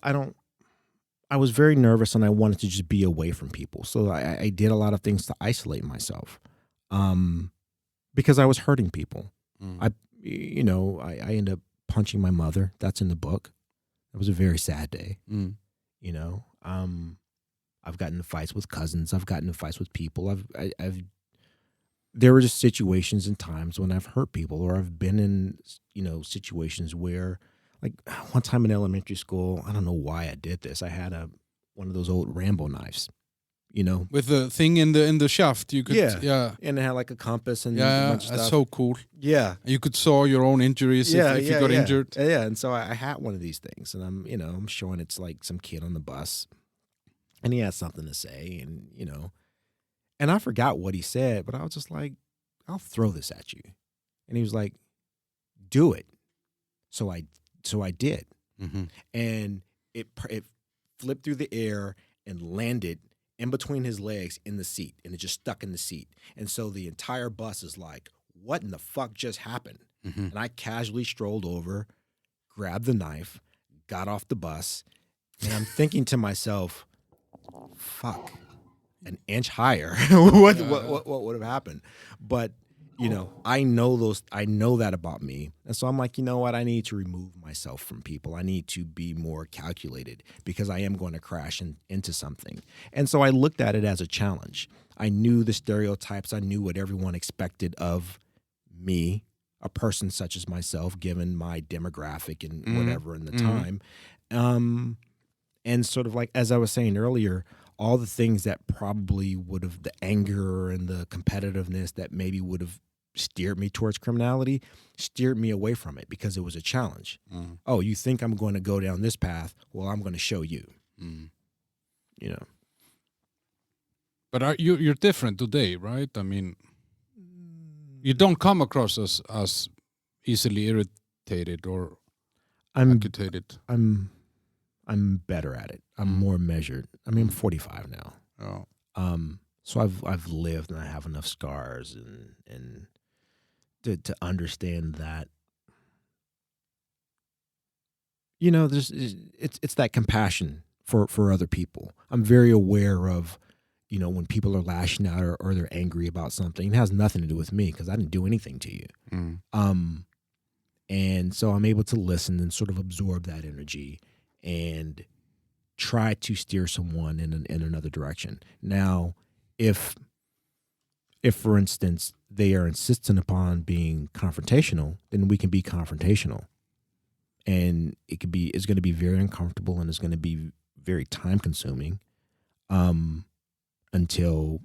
I was very nervous and I wanted to just be away from people. So I did a lot of things to isolate myself. Because I was hurting people. I ended up punching my mother. That's in the book. It was a very sad day. Mm. You know, I've gotten in fights with cousins. I've gotten in fights with people. There were just situations and times when I've hurt people, or I've been in, situations where, like one time in elementary school, I don't know why I did this. I had one of those old Rambo knives, With the thing in the shaft, you could yeah. and it had like a compass and a Yeah, bunch of that's stuff. so cool. Yeah. You could saw your own injuries if you got injured. Yeah, and so I had one of these things, and I'm showing it's like some kid on the bus, and he had something to say, and I forgot what he said, but I was just like, I'll throw this at you, and he was like, do it. So I did, Mm-hmm. and it flipped through the air and landed in between his legs in the seat, and it just stuck in the seat, and so the entire bus is like, what in the fuck just happened? Mm-hmm. And I casually strolled over, grabbed the knife, got off the bus, and I'm thinking to myself, fuck, an inch higher. what would have happened? But, I know that about me. And so I'm like, you know what? I need to remove myself from people. I need to be more calculated because I am going to crash into something. And so I looked at it as a challenge. I knew the stereotypes. I knew what everyone expected of me, a person such as myself, given my demographic and whatever in the time. And sort of like, as I was saying earlier, all the things that probably would have, the anger and the competitiveness that maybe would have steered me towards criminality, steered me away from it because it was a challenge. Oh, you think I'm going to go down this path? Well, I'm going to show you. But you're different today, right? I mean, you don't come across as easily irritated or agitated. I'm better at it. I'm more measured. I mean, I'm 45 now. Oh. So I've lived and I have enough scars and to understand that, it's that compassion for other people. I'm very aware of, when people are lashing out or they're angry about something. It has nothing to do with me because I didn't do anything to you. And so I'm able to listen and sort of absorb that energy and try to steer someone in another direction. Now, if for instance they are insistent upon being confrontational, then we can be confrontational, and it's going to be very uncomfortable and it's going to be very time consuming, until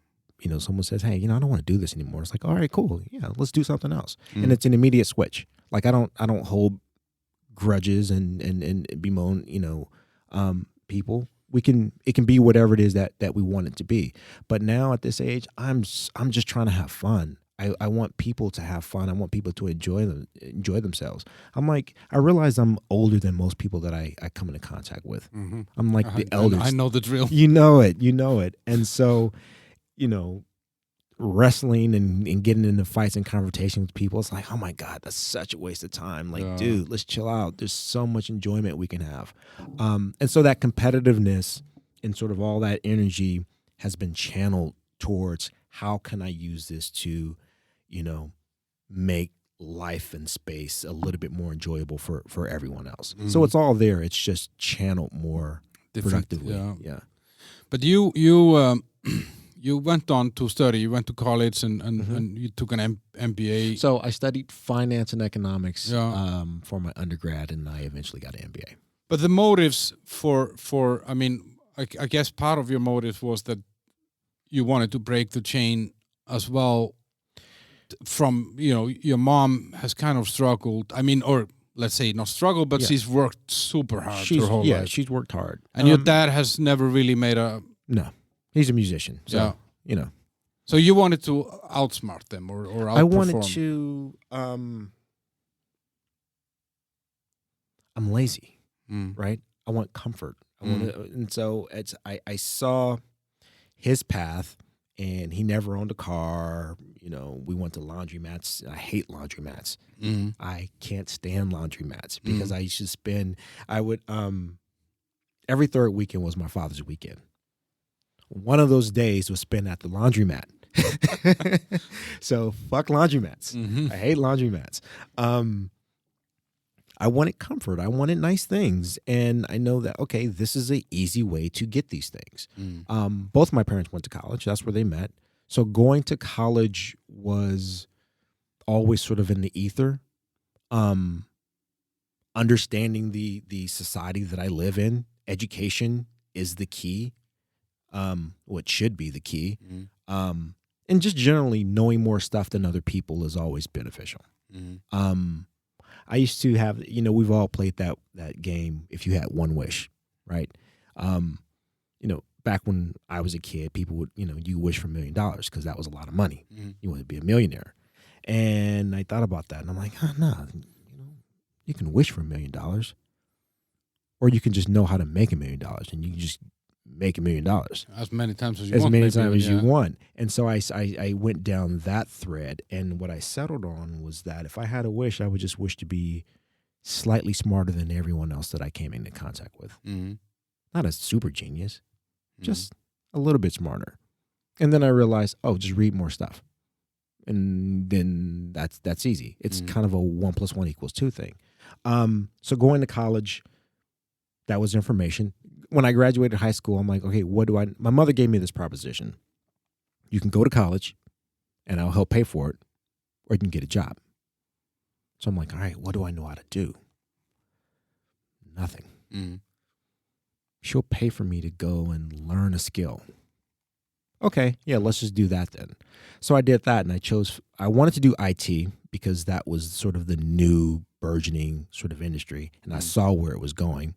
someone says, hey, I don't want to do this anymore. It's like, all right, cool, yeah, let's do something else, and it's an immediate switch. Like I don't hold grudges and bemoan people. It can be whatever it is that we want it to be. But now at this age, I'm just trying to have fun. I want people to have fun. I want people to enjoy themselves. I realize I'm older than most people that I come into contact with. Mm-hmm. I'm like the elders. I know the drill. You know it. And so, wrestling and getting into fights and confrontations with people, it's like, oh my God, that's such a waste of time. Like, dude, let's chill out. There's so much enjoyment we can have. And so that competitiveness and sort of all that energy has been channeled towards how can I use this to, make life and space a little bit more enjoyable for everyone else. So it's all there. It's just channeled more productively. Yeah. But you went on to study. You went to college and you took an MBA. So I studied finance and economics for my undergrad, and I eventually got an MBA. But the motives for I mean, I guess part of your motive was that you wanted to break the chain as well. From your mom has kind of struggled. I mean, or let's say not struggled, but she's worked super hard her whole life. She's worked hard. And your dad has never really made a... No, he's a musician. So, So you wanted to outsmart them or outperform? I wanted to. I'm lazy, right? I want comfort. I want to, and so I saw his path, and he never owned a car. You know, we went to laundromats. I hate laundromats. I can't stand laundromats because I used to spend. I would every third weekend was my father's weekend. One of those days was spent at the laundromat. So fuck laundromats. I hate laundromats. I wanted comfort. I wanted nice things. And I know that, okay, this is an easy way to get these things. Both my parents went to college. That's where they met. So going to college was always sort of in the ether. Understanding the society that I live in, education is the key. What should be the key. And just generally knowing more stuff than other people is always beneficial. I used to have, you know, we've all played that game, If You Had One Wish, right? You know, back when I was a kid, people would, you know, you wish for $1 million because that was a lot of money. You wanted to be a millionaire. And I thought about that, and I'm like, no, you know, you can wish for $1 million, or you can just know how to make $1 million, and you can just make $1 million as many times as you want. And so I went down that thread, and what I settled on was that if I had a wish, I would just wish to be slightly smarter than everyone else that I came into contact with. Not a super genius, just a little bit smarter. And then I realized, oh, just read more stuff. And then that's easy. It's kind of a 1 + 1 = 2 thing. So going to college, that was information. When I graduated high school, I'm like, okay, my mother gave me this proposition. You can go to college and I'll help pay for it, or you can get a job. So I'm like, all right, what do I know how to do? Nothing. She'll pay for me to go and learn a skill. Okay, yeah, let's just do that then. So I did that, and I wanted to do IT because that was sort of the new burgeoning sort of industry, and I saw where it was going.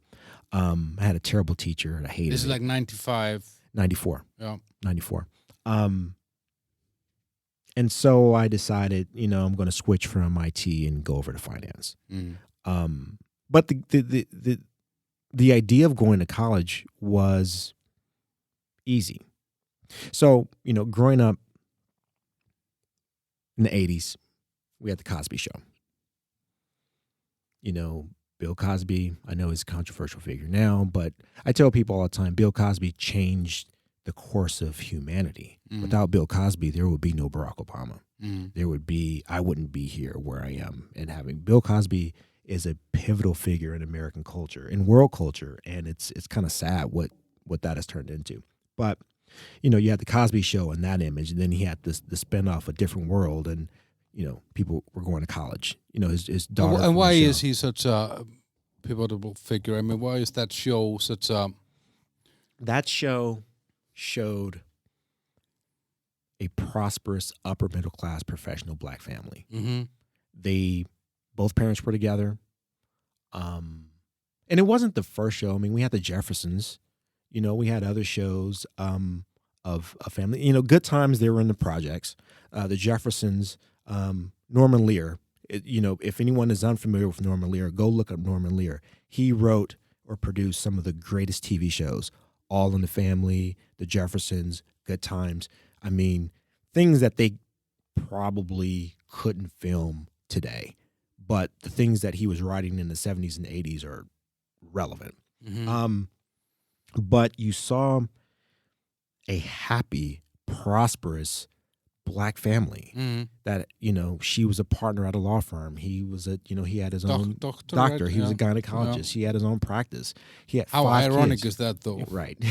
I had a terrible teacher, and I hated it. This is like 95. 94. Yeah. 94. And so I decided, you know, I'm going to switch from IT and go over to finance. But the idea of going to college was easy. So, you know, growing up in the 80s, we had the Cosby Show. You know, Bill Cosby, I know he's a controversial figure now, but I tell people all the time, Bill Cosby changed the course of humanity. Without Bill Cosby, there would be no Barack Obama. I wouldn't be here where I am. And having Bill Cosby is a pivotal figure in American culture, in world culture, and it's kind of sad what that has turned into. But you know, you had the Cosby Show and that image, and then he had the spinoff, A Different World, and you know, people were going to college. You know, his daughter. And why is he such a pivotal figure? I mean, why is that show such a? That show showed a prosperous upper middle class professional black family. Both parents were together, and it wasn't the first show. I mean, we had the Jeffersons. You know, we had other shows of a family. You know, Good Times, they were in the projects. The Jeffersons, Norman Lear. You know, if anyone is unfamiliar with Norman Lear, go look up Norman Lear. He wrote or produced some of the greatest TV shows, All in the Family, The Jeffersons, Good Times. I mean, things that they probably couldn't film today. But the things that he was writing in the 70s and 80s are relevant. But you saw a happy, prosperous black family that, you know, she was a partner at a law firm. He was he had his own doctor. Right? He was a gynecologist. He had his own practice. He had How 5 ironic kids. is that, though? Right.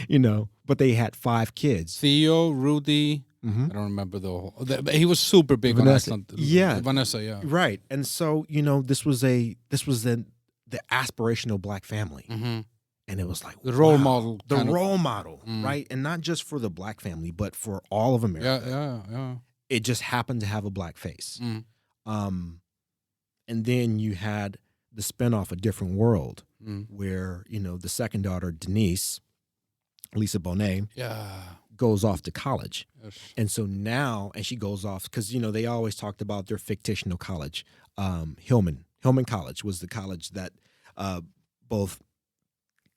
You know, but they had 5 kids. Theo, Rudy, I don't remember the whole. He was super big Vanessa. on Iceland. Yeah. Vanessa, yeah. Right. And so, you know, this was the aspirational black family. And it was like the role model. The role model, right? And not just for the black family, but for all of America. Yeah. It just happened to have a black face. And then you had the spinoff, A Different World, where, you know, the second daughter, Denise, Lisa Bonet, goes off to college. Yes. And so now, and she goes off because, they always talked about their fictional college. Hillman College was the college that both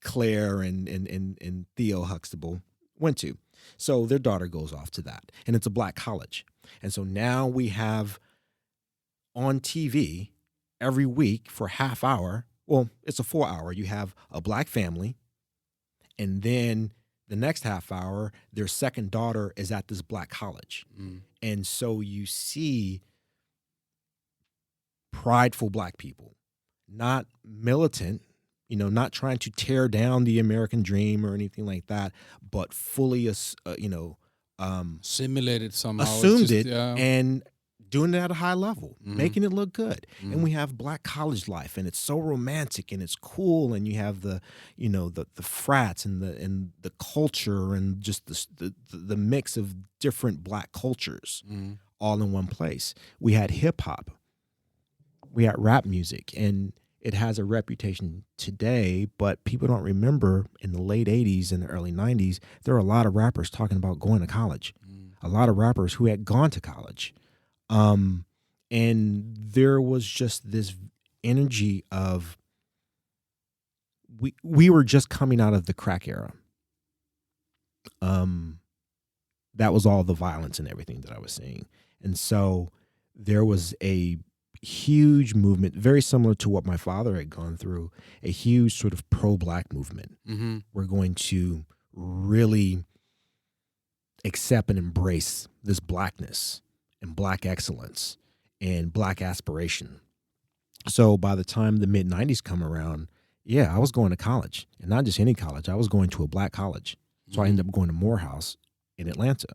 Claire and Theo Huxtable went to. So their daughter goes off to that. And it's a black college. And so now we have on TV every week for half hour. Well, it's a 4 hour. You have a black family. And then the next half hour, their second daughter is at this black college. And so you see prideful black people, not militant, not trying to tear down the American dream or anything like that, but fully, Simulated somehow. assumed it and doing it at a high level, making it look good. And we have black college life, and it's so romantic and it's cool. And you have the frats and the culture and just the mix of different black cultures all in one place. We had hip hop, we had rap music, and it has a reputation today, but people don't remember in the late 80s and the early 90s, there were a lot of rappers talking about going to college, a lot of rappers who had gone to college. And there was just this energy of we were just coming out of the crack era. That was all the violence and everything that I was seeing. And so there was a huge movement, very similar to what my father had gone through, a huge sort of pro-black movement. We're going to really accept and embrace this blackness and black excellence and black aspiration. So by the time the mid-90s come around, I was going to college, and not just any college. I was going to a black college. So I ended up going to Morehouse in Atlanta.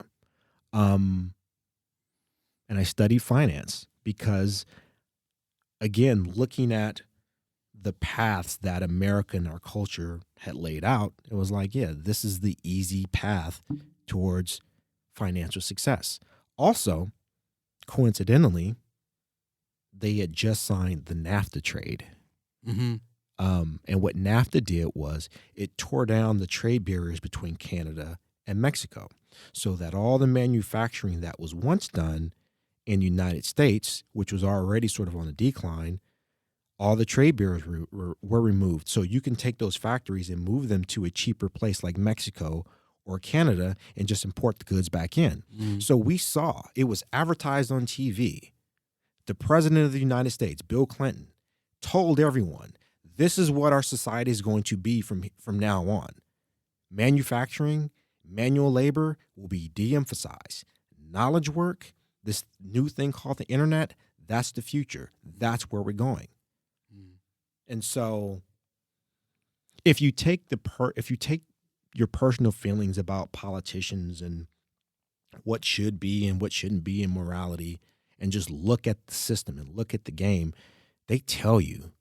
And I studied finance because, again, looking at the paths that America and our culture had laid out, it was like, this is the easy path towards financial success. Also, coincidentally, they had just signed the NAFTA trade. And what NAFTA did was it tore down the trade barriers between Canada and Mexico, so that all the manufacturing that was once done in the United States, which was already sort of on the decline, all the trade barriers were removed. So you can take those factories and move them to a cheaper place like Mexico or Canada and just import the goods back in. So we saw, it was advertised on TV. The president of the United States, Bill Clinton, told everyone, this is what our society is going to be from now on. Manufacturing, manual labor will be de-emphasized. Knowledge work, this new thing called the internet, that's the future. That's where we're going. And so if you take your personal feelings about politicians and what should be and what shouldn't be in morality and just look at the system and look at the game, they tell you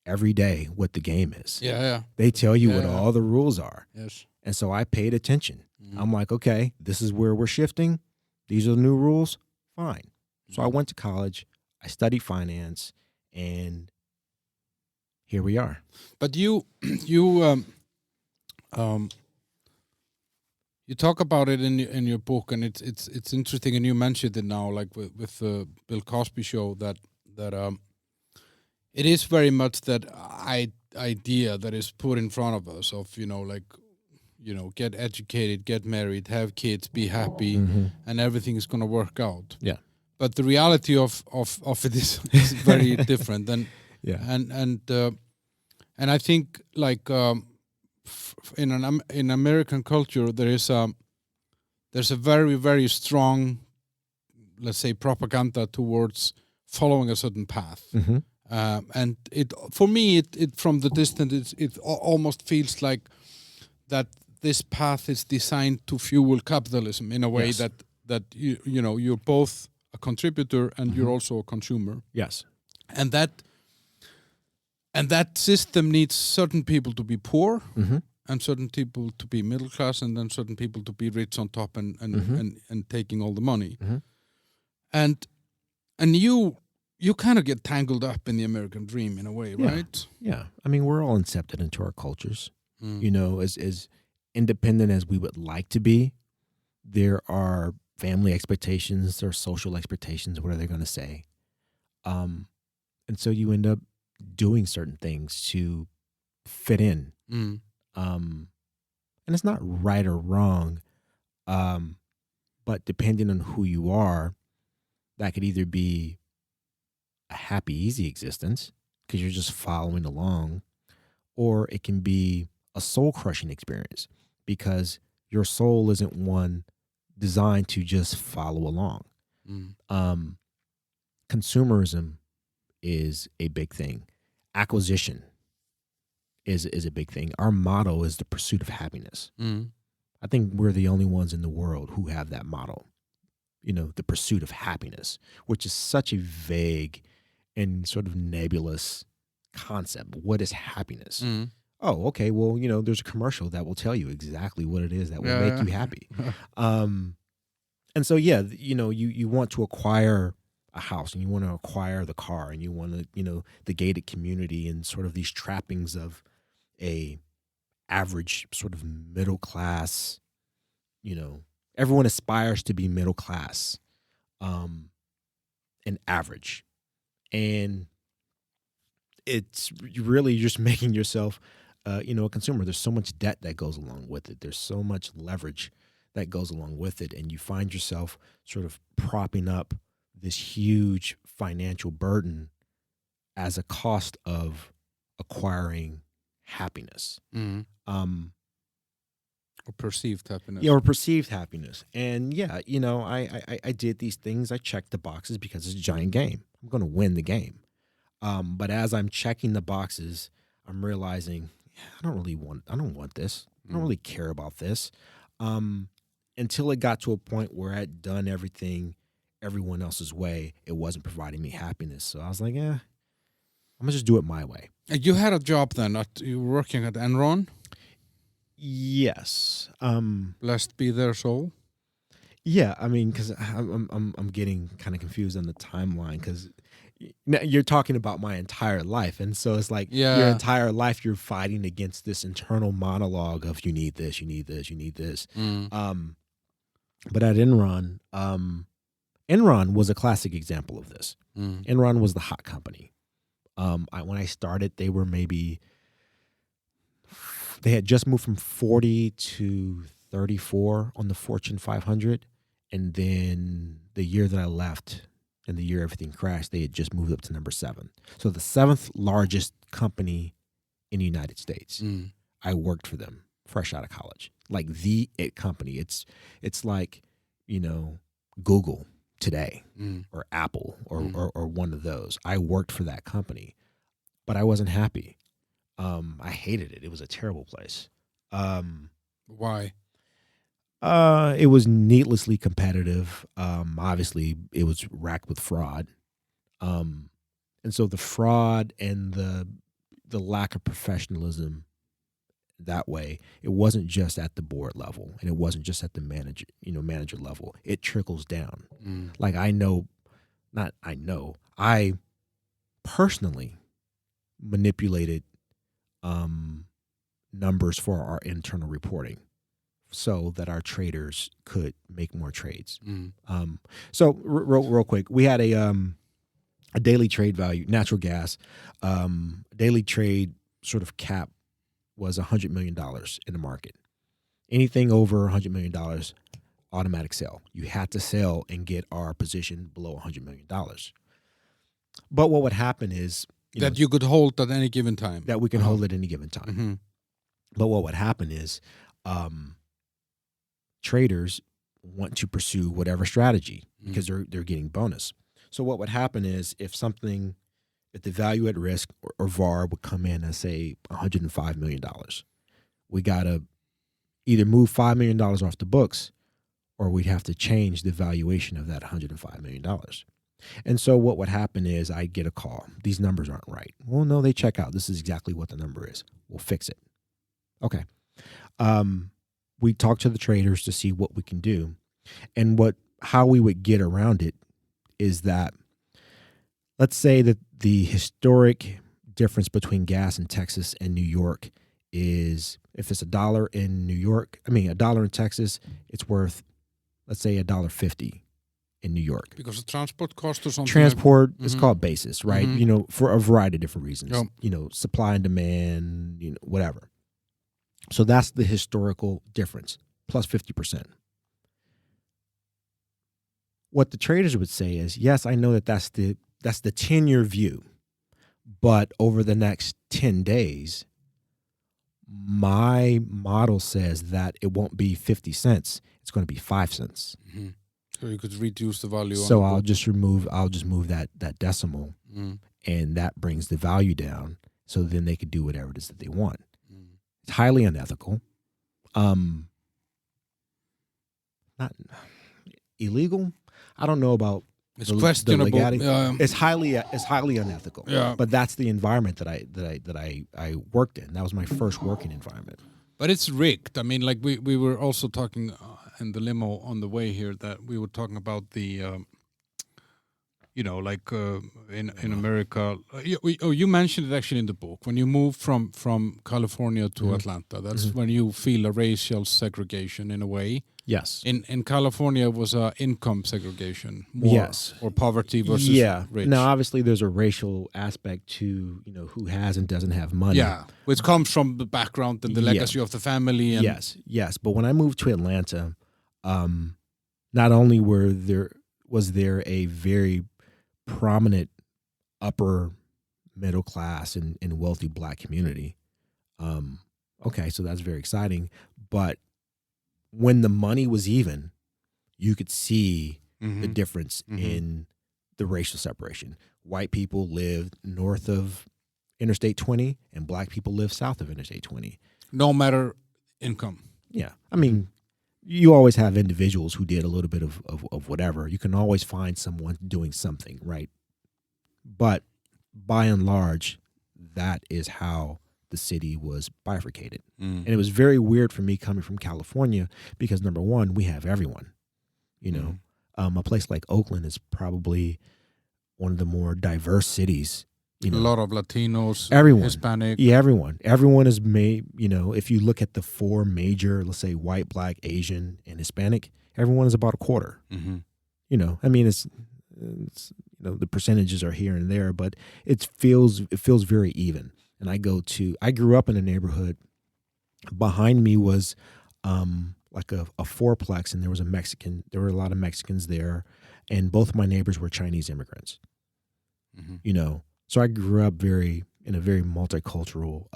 every day what the game is. They tell you what all the rules are. Yes. And so I paid attention. I'm like, okay, this is where we're shifting. These are the new rules. Fine. So I went to college. I studied finance, and here we are. But you talk about it in your book, and it's interesting, and you mentioned it now, like with the Bill Cosby show, that it is very much that idea that is put in front of us of get educated, get married, have kids, be happy, and everything is going to work out. Yeah. But the reality of it is very different. And and I think like in American culture there's a very, very strong, let's say, propaganda towards following a certain path. And it for me it from the distance it almost feels like that this path is designed to fuel capitalism in a way that you're both a contributor and you're also a consumer. Yes. And that system needs certain people to be poor and certain people to be middle class and then certain people to be rich on top and taking all the money. And you kind of get tangled up in the American dream in a way, right? Yeah. I mean, we're all incepted into our cultures, as independent as we would like to be. There are family expectations or social expectations. What are they going to say? And so you end up doing certain things to fit in. Mm. And it's not right or wrong, but depending on who you are, that could either be a happy, easy existence because you're just following along, or it can be a soul crushing experience because your soul isn't one designed to just follow along. Mm. Consumerism is a big thing. Acquisition is a big thing. Our motto is the pursuit of happiness. Mm. I think we're the only ones in the world who have that motto, the pursuit of happiness, which is such a vague and sort of nebulous concept. What is happiness? Mm. Oh, okay. Well, there's a commercial that will tell you exactly what it is that will Yeah. make you happy. And so, yeah, you want to acquire a house and you want to acquire the car and you want to, the gated community and sort of these trappings of a average sort of middle class, everyone aspires to be middle class, and average. And it's really just making yourself, a consumer. There's so much debt that goes along with it. There's so much leverage that goes along with it. And you find yourself sort of propping up this huge financial burden as a cost of acquiring happiness. Mm. Or perceived happiness. Yeah, or perceived happiness. And yeah, I did these things. I checked the boxes because it's a giant game. I'm going to win the game. But as I'm checking the boxes, I'm realizing, I don't want this. I don't really care about this. Until it got to a point where I'd done everything everyone else's way, it wasn't providing me happiness. So I was like, I'm gonna just do it my way. You had a job then. You were working at Enron. Yes. Blessed be their soul. Yeah, I mean, because I'm getting kind of confused on the timeline because you're talking about my entire life, and so it's like your entire life you're fighting against this internal monologue of you need this, you need this, you need this. Mm. But at Enron, Enron was a classic example of this. Mm. Enron was the hot company. When I started, they were they had just moved from 40 to 34 on the Fortune 500. And then the year that I left and the year everything crashed, they had just moved up to number 7. So the 7th largest company in the United States. Mm. I worked for them fresh out of college, like the it company. It's like, Google today or Apple or one of those. I worked for that company, but I wasn't happy. I hated it. It was a terrible place. Why? It was needlessly competitive. Obviously, it was racked with fraud. And so the fraud and the lack of professionalism that way, it wasn't just at the board level and it wasn't just at the manager level. It trickles down. Mm. Like I personally manipulated numbers for our internal reporting so that our traders could make more trades. Mm. So real quick, we had a daily trade value, natural gas, daily trade sort of cap was $100 million in the market. Anything over $100 million, automatic sell. You had to sell and get our position below $100 million. But what would happen is you could hold at any given time. That we can hold at any given time. Mm-hmm. But what would happen is traders want to pursue whatever strategy because they're getting bonus. So what would happen is if the value at risk or VAR would come in at, say, $105 million, we got to either move $5 million off the books or we'd have to change the valuation of that $105 million. And so what would happen is I'd get a call. These numbers aren't right. Well, no, they check out. This is exactly what the number is. We'll fix it. Okay. We talk to the traders to see what we can do. And how we would get around it is that, let's say that the historic difference between gas in Texas and New York is, if it's $1 in New York, $1 in Texas, it's worth let's say $1.50 in New York. Because of transport cost or something. Transport like, is called basis, right? Mhm. You know, for a variety of different reasons. Yep. You know, supply and demand, you know, whatever. So that's the historical difference, plus 50%. What the traders would say is, yes, I know that that's the 10-year view, but over the next 10 days, my model says that it won't be 50 cents. It's going to be 5 cents. Mhm. So you could reduce the value. So on the I'll just move that decimal, book. and that brings the value down. So then they could do whatever it is that they want. Mm. It's highly unethical. Not illegal. I don't know about It's the questionable. legality. It's highly unethical. Yeah. But that's the environment that I worked in. That was my first working environment. But it's rigged. I mean, like we were also talking in the limo on the way here that we were talking about the, like in America. You mentioned it actually in the book when you moved from California to Mhm. Atlanta. That's Mhm. when you feel a racial segregation in a way. Yes. In California, it was a income segregation, more, Yes. or poverty versus rich. Now, obviously, there's a racial aspect to who has and doesn't have money. Yeah, which comes from the background and the Yeah. legacy of the family. And Yes. But when I moved to Atlanta, not only was there a very prominent upper middle class and wealthy Black community. Okay, so that's very exciting. But when the money was even, you could see the difference in the racial separation. White people lived north of Interstate 20 and Black people lived south of Interstate 20. no matter income. Yeah. I mean, you always have individuals who did a little bit of whatever. You can always find someone doing something, right? But by and large, that is how the city was bifurcated. And it was very weird for me coming from California because, number one, we have everyone. You know, a place like Oakland is probably one of the more diverse cities. You know, A lot of Latinos, everyone, Hispanic. Yeah, everyone is made. You know, if you look at the four major, let's say, white, Black, Asian, and Hispanic, everyone is about a quarter. You know, I mean, it's the percentages are here and there, but it feels very even. And I grew up in a neighborhood. Behind me was like a fourplex, and there were a lot of Mexicans there, and both my neighbors were Chinese immigrants. You know, so I grew up in a very multicultural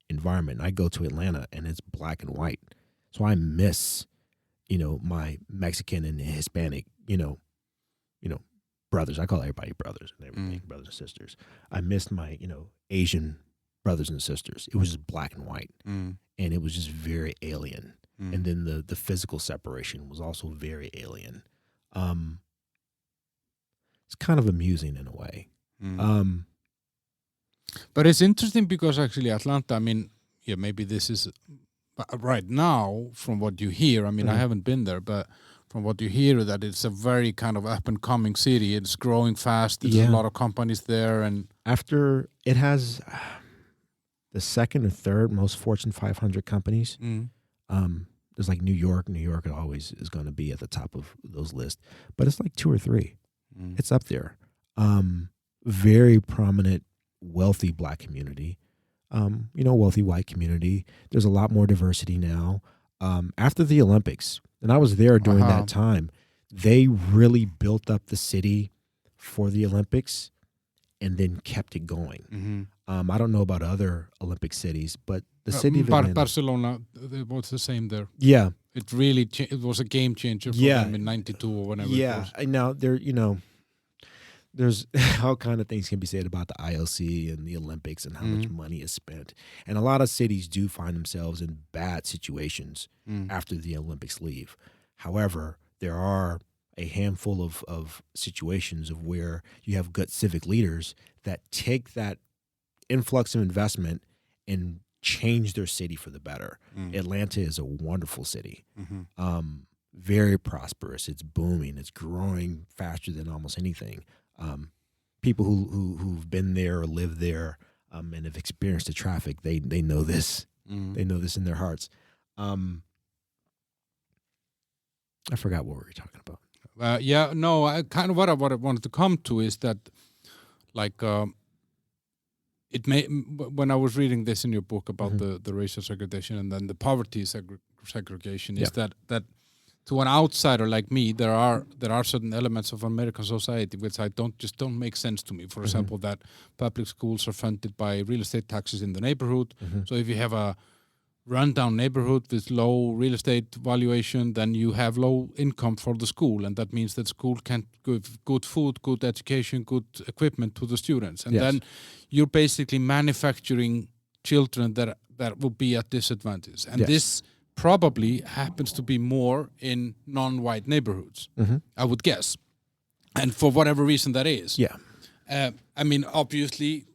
environment. I go to Atlanta and it's Black and white. So I miss, my Mexican and Hispanic, brothers. I call everybody brothers and everything, brothers and sisters. I missed my, Asian brothers and sisters. It was just Black and white. And it was just very alien. And then the physical separation was also very alien. It's kind of amusing in a way. But it's interesting because actually Atlanta, I mean, yeah, maybe this is right now from what you hear. I mean, I haven't been there, but from what you hear, that it's a very kind of up and coming city. It's growing fast. There's a lot of companies there, and after it has the second or third most Fortune 500 companies. There's like New York. New York always is going to be at the top of those lists, but it's like 2 or 3. It's up there. Very prominent, wealthy Black community. Wealthy white community. There's a lot more diversity now. After the Olympics, and I was there during that time, they really built up the city for the Olympics and then kept it going. I don't know about other Olympic cities, but the city of Atlanta, Barcelona, it was the same there. Yeah. It really it was a game changer for them in 92 or whenever it was. Now there's all kind of things can be said about the IOC and the Olympics and how much money is spent. And a lot of cities do find themselves in bad situations after the Olympics leave. However, there are a handful of situations of where you have good civic leaders that take that influx of investment and change their city for the better. Atlanta is a wonderful city. Very prosperous. It's booming. It's growing faster than almost anything. People who've been there or lived there and have experienced the traffic, they know this. They know this in their hearts. I forgot what we were talking about. Kind of what I wanted to come to is that, like, it may when I was reading this in your book about the racial segregation and then the poverty segregation, is that to an outsider like me, there are certain elements of American society which don't make sense to me. For example, that public schools are funded by real estate taxes in the neighborhood. So if you have a rundown neighborhood with low real estate valuation, then you have low income for the school, and that means that school can't give good food, good education, good equipment to the students, and then you're basically manufacturing children that will be at disadvantage, and this probably happens to be more in non-white neighborhoods, I would guess, and for whatever reason that is. I mean, obviously,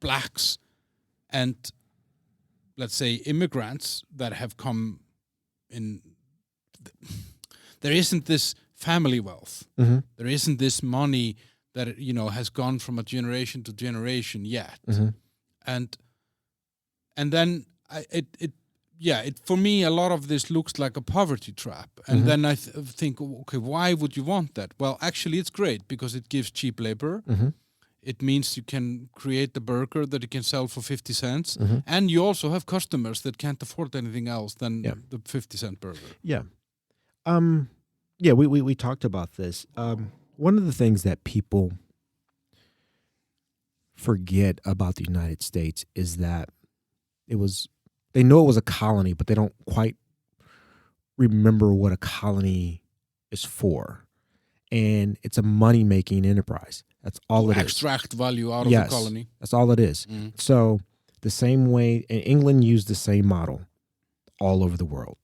blacks and, let's say, immigrants that have come in, there isn't this family wealth. There isn't this money that has gone from a generation to generation yet. And then for me, a lot of this looks like a poverty trap. And then I think, okay, why would you want that? Well, actually, it's great because it gives cheap labor. It means you can create the burger that you can sell for 50 cents. And you also have customers that can't afford anything else than the 50-cent burger. We talked about this. One of the things that people forget about the United States is that they know it was a colony, but they don't quite remember what a colony is for. And it's a money-making enterprise. That's all it is. Extract value out of the colony. That's all it is. So the same way, and England used the same model all over the world.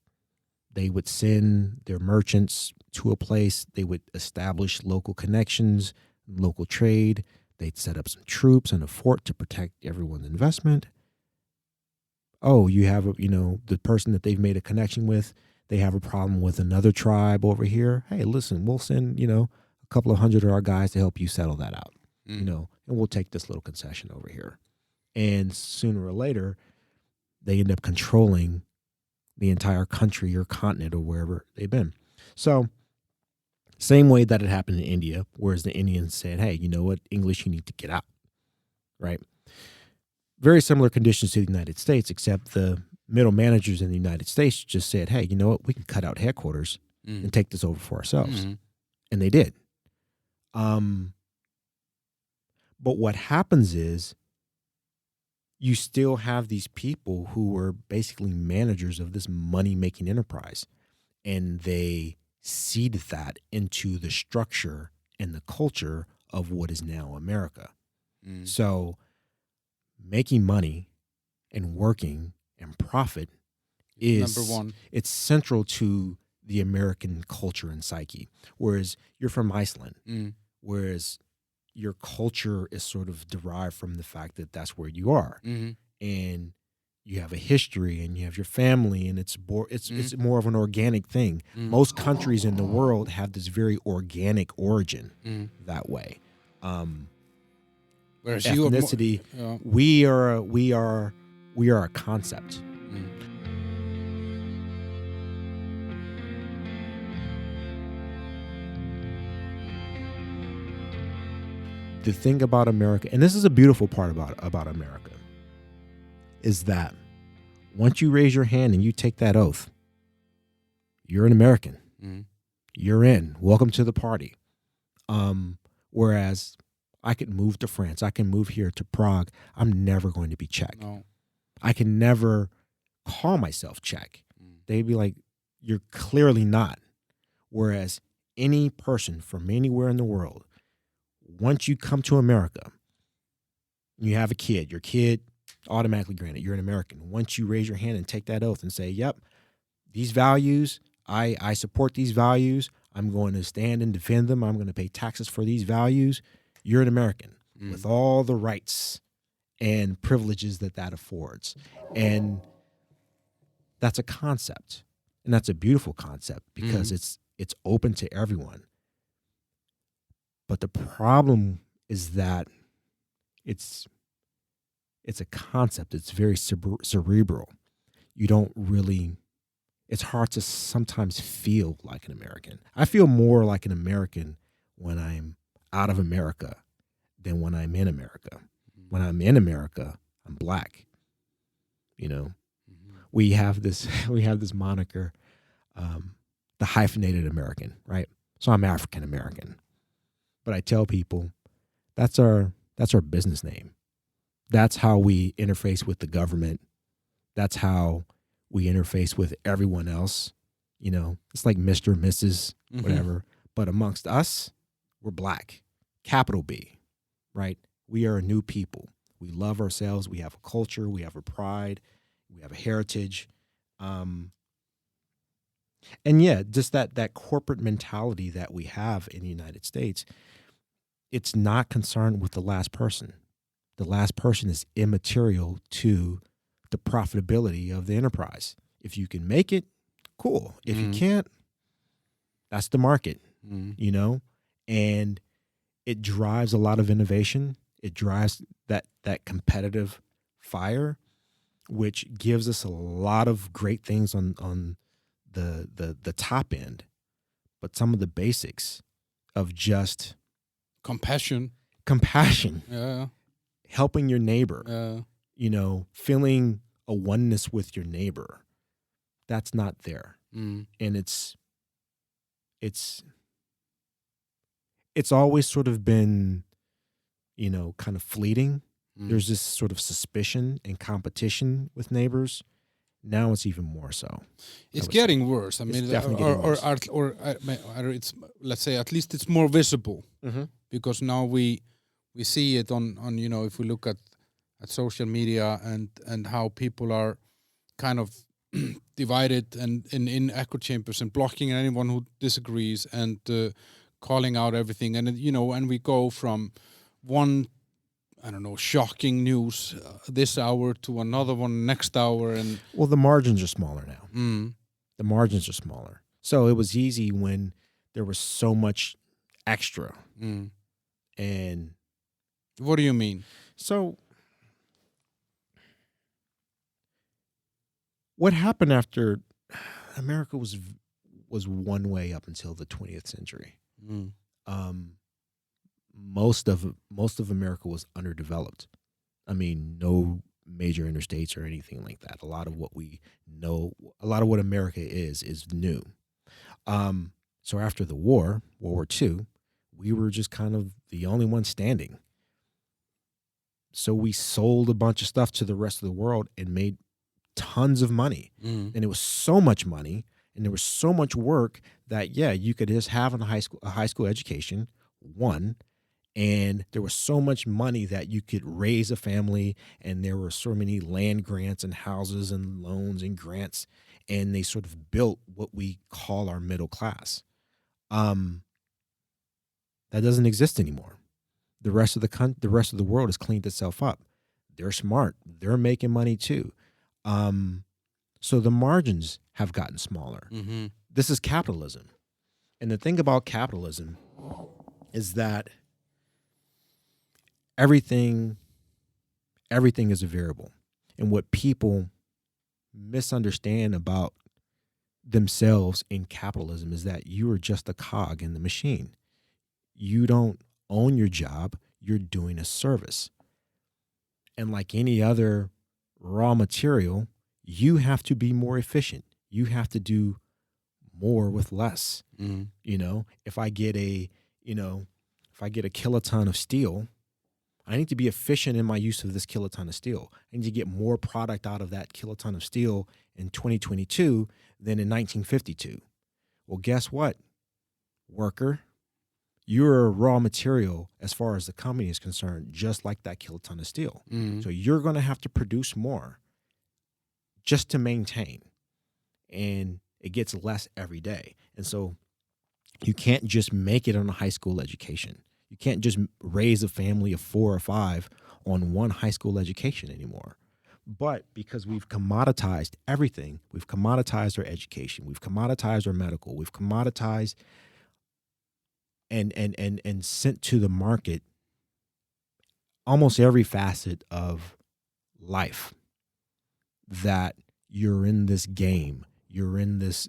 They would send their merchants to a place. They would establish local connections, local trade. They'd set up some troops and a fort to protect everyone's investment. Oh, you have the person that they've made a connection with, they have a problem with another tribe over here. Hey, listen, we'll send, a couple of hundred of our guys to help you settle that out, and we'll take this little concession over here. And sooner or later, they end up controlling the entire country or continent or wherever they've been. So same way that it happened in India, whereas the Indians said, hey, you know what, English, you need to get out, right? Very similar conditions to the United States, except the middle managers in the United States just said, hey, you know what, we can cut out headquarters and take this over for ourselves. And they did. But what happens is you still have these people who were basically managers of this money-making enterprise, and they seed that into the structure and the culture of what is now America. So making money and working and profit is number one. It's central to the American culture and psyche. Whereas you're from Iceland, whereas your culture is sort of derived from the fact that that's where you are, and you have a history and you have your family, and it's more of an organic thing. Most countries in the world have this very organic origin that way. Whereas ethnicity, we are a concept. The thing about America, and this is a beautiful part about America, is that once you raise your hand and you take that oath, you're an American. You're in. Welcome to the party. Whereas I could move to France. I can move here to Prague. I'm never going to be Czech. No. I can never call myself Czech. They'd be like, you're clearly not. Whereas any person from anywhere in the world, once you come to America, you have a kid, your kid automatically granted, you're an American. Once you raise your hand and take that oath and say, yep, these values, I support these values. I'm going to stand and defend them. I'm going to pay taxes for these values. You're an American with all the rights and privileges that affords. And that's a concept. And that's a beautiful concept because it's open to everyone. But the problem is that it's a concept. It's very cerebral. You don't really it's hard to sometimes feel like an American. I feel more like an American when I'm out of America than when I'm in America. When I'm in America, I'm black. You know, we have this moniker, the hyphenated American, right? So I'm African American, but I tell people that's our business name. That's how we interface with the government. That's how we interface with everyone else. You know, it's like Mr., Mrs., whatever. But amongst us, we're black, capital B, right? We are a new people. We love ourselves. We have a culture. We have a pride. We have a heritage. And yeah, just that corporate mentality that we have in the United States, it's not concerned with the last person. The last person is immaterial to the profitability of the enterprise. If you can make it, cool. If you can't, that's the market, you know? And it drives a lot of innovation. It drives that competitive fire, which gives us a lot of great things on the top end. But some of the basics of just compassion, yeah, helping your neighbor, you know, feeling a oneness with your neighbor, that's not there. And it's always sort of been, you know, kind of fleeting. There's this sort of suspicion and competition with neighbors. Now it's even more so. It's getting worse. I mean, or it's, let's say, at least it's more visible, because now we see it on you know, if we look at social media and how people are kind of divided and in echo chambers and blocking anyone who disagrees and calling out everything, and you know, and we go from one, I don't know, shocking news this hour to another one next hour, and well, the margins are smaller now. The margins are smaller, so it was easy when there was so much extra. And what do you mean? So what happened after America was one way up until the 20th century. Most of America was underdeveloped. I mean, no major interstates or anything like that. A lot of what we know, a lot of what America is new. So after the World War II, we were just kind of the only one standing. So we sold a bunch of stuff to the rest of the world and made tons of money. And it was so much money and there was so much work that, yeah, you could just have a high school education, one, and there was so much money that you could raise a family, and there were so many land grants and houses and loans and grants, and they sort of built what we call our middle class. That doesn't exist anymore. The rest of the world has cleaned itself up. They're smart. They're making money too. So the margins have gotten smaller. This is capitalism. And the thing about capitalism is that everything is a variable. And what people misunderstand about themselves in capitalism is that you are just a cog in the machine. You don't own your job. You're doing a service. And like any other raw material, you have to be more efficient. You have to do more with less. You know, if I get a kiloton of steel, I need to be efficient in my use of this kiloton of steel. I need to get more product out of that kiloton of steel in 2022 than in 1952. Well, guess what, worker? You're a raw material as far as the company is concerned, just like that kiloton of steel. So you're going to have to produce more just to maintain. And it gets less every day. And so you can't just make it on a high school education. You can't just raise a family of 4 or 5 on one high school education anymore. But because we've commoditized everything, we've commoditized our education, we've commoditized our medical, we've commoditized and sent to the market almost every facet of life, that you're in this game. you're in this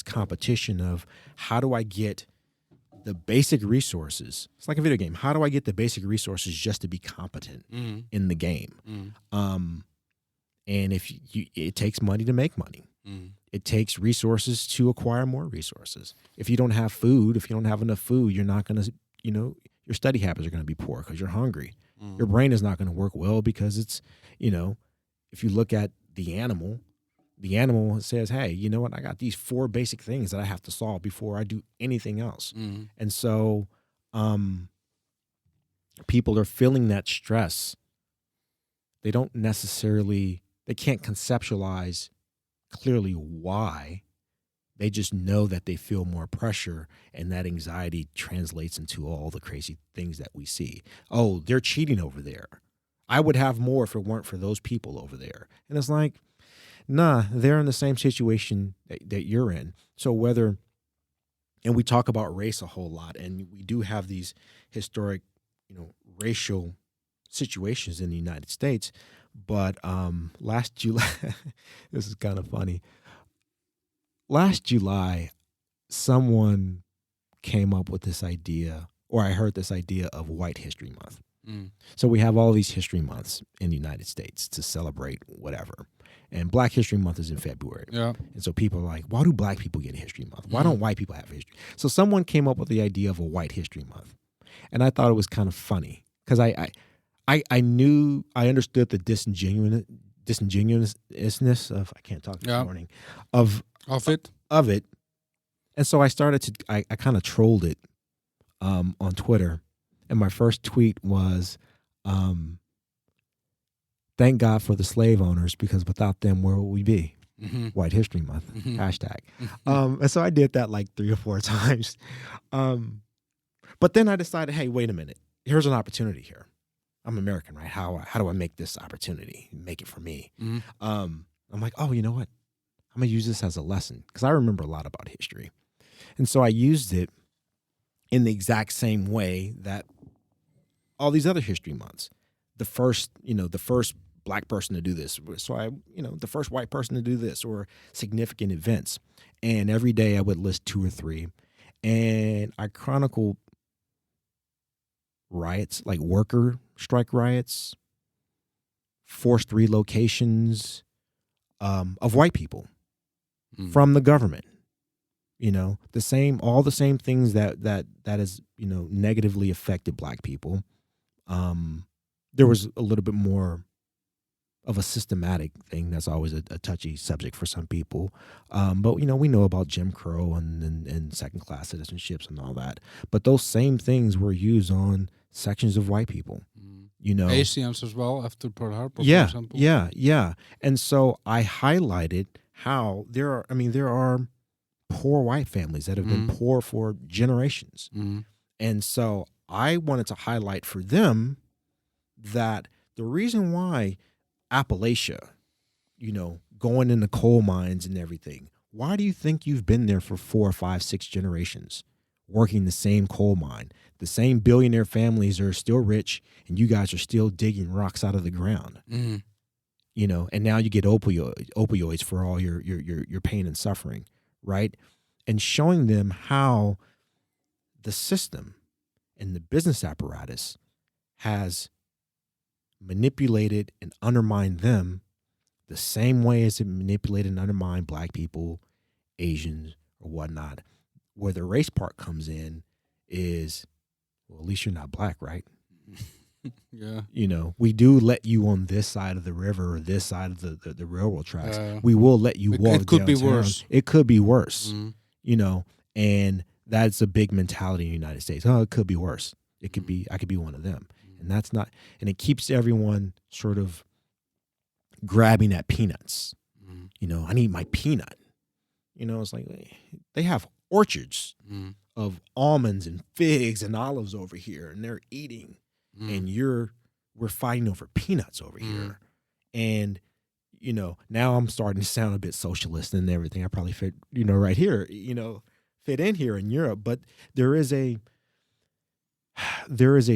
competition of how do I get the basic resources. It's like a video game. How do I get the basic resources just to be competent in the game? And if it takes money to make money. It takes resources to acquire more resources. If you don't have food, if you don't have enough food, you're not going to, your study habits are going to be poor because you're hungry. Your brain is not going to work well because it's, if you look at the animal says, hey, you know what? I got these 4 basic things that I have to solve before I do anything else. And so people are feeling that stress. They don't necessarily, they can't conceptualize clearly why. They just know that they feel more pressure, and that anxiety translates into all the crazy things that we see. Oh, they're cheating over there. I would have more if it weren't for those people over there. And it's like, nah, they're in the same situation that you're in. So and we talk about race a whole lot, and we do have these historic, racial situations in the United States. But last July, this is kind of funny. Last July, someone came up with this idea, or I heard this idea of White History Month. So we have all these history months in the United States to celebrate whatever. And Black History Month is in February. Yeah. And so people are like, why do Black people get History Month? Why don't white people have history? So someone came up with the idea of a White History Month. And I thought it was kind of funny because I understood the disingenuousness of, I can't talk this morning, of it. And so I kind of trolled it on Twitter. And my first tweet was, thank God for the slave owners, because without them, where would we be? White History Month, hashtag. And so I did that like 3 or 4 times. But then I decided, hey, wait a minute. Here's an opportunity here. I'm American, right? How do I make this opportunity, make it for me? I'm like, oh, you know what? I'm going to use this as a lesson because I remember a lot about history. And so I used it in the exact same way that all these other history months. The first Black person to do this. So the first white person to do this, or significant events. And every day I would list 2 or 3. And I chronicled riots, like worker strike riots, forced relocations of white people from the government. All the same things that has negatively affected Black people. There was a little bit more of a systematic thing. That's always a touchy subject for some people. But we know about Jim Crow and second-class citizenships and all that. But those same things were used on sections of white people. Asians as well after Pearl Harbor, for example. Yeah. And so I highlighted how there are poor white families that have been poor for generations. And so I wanted to highlight for them that the reason why Appalachia, going in the coal mines and everything, why do you think you've been there for 4, 5, 6 generations working the same coal mine? The same billionaire families are still rich, and you guys are still digging rocks out of the ground. And now you get opioids for all your pain and suffering, right? And showing them how the system and the business apparatus has manipulated and undermined them the same way as it manipulated and undermined Black people, Asians, or whatnot. Where the race part comes in is, well, at least you're not Black, right? Yeah. We do let you on this side of the river or this side of the railroad tracks. We will let you walk. It could downtown. be worse. It could be worse. And that's a big mentality in the United States. Oh, it could be worse. It could be. I could be one of them. And that's not. And it keeps everyone sort of grabbing at peanuts. I need my peanut. It's like they have orchards of almonds and figs and olives over here, and they're eating, and we're fighting over peanuts over here. And now I'm starting to sound a bit socialist and everything. I probably fit right here, fit in here in Europe, but there is a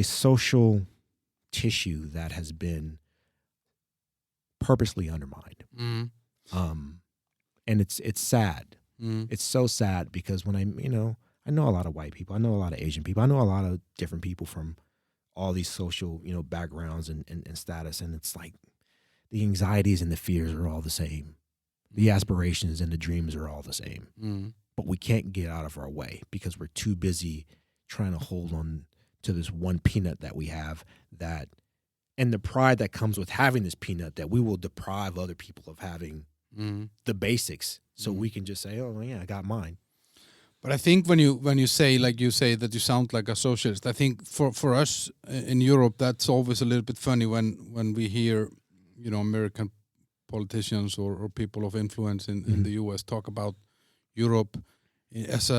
social tissue that has been purposely undermined. And it's sad. Mm. It's so sad because when I know a lot of white people, I know a lot of Asian people, I know a lot of different people from all these social, backgrounds and status. And it's like the anxieties and the fears are all the same. The aspirations and the dreams are all the same. Mm. But we can't get out of our way because we're too busy trying to hold on to this one peanut that we have, and the pride that comes with having this peanut, that we will deprive other people of having the basics, so we can just say, oh yeah, I got mine. But I think when you say, like you say, that you sound like a socialist, I think for us in Europe, that's always a little bit funny when we hear, American politicians or people of influence in the US talk about Europe as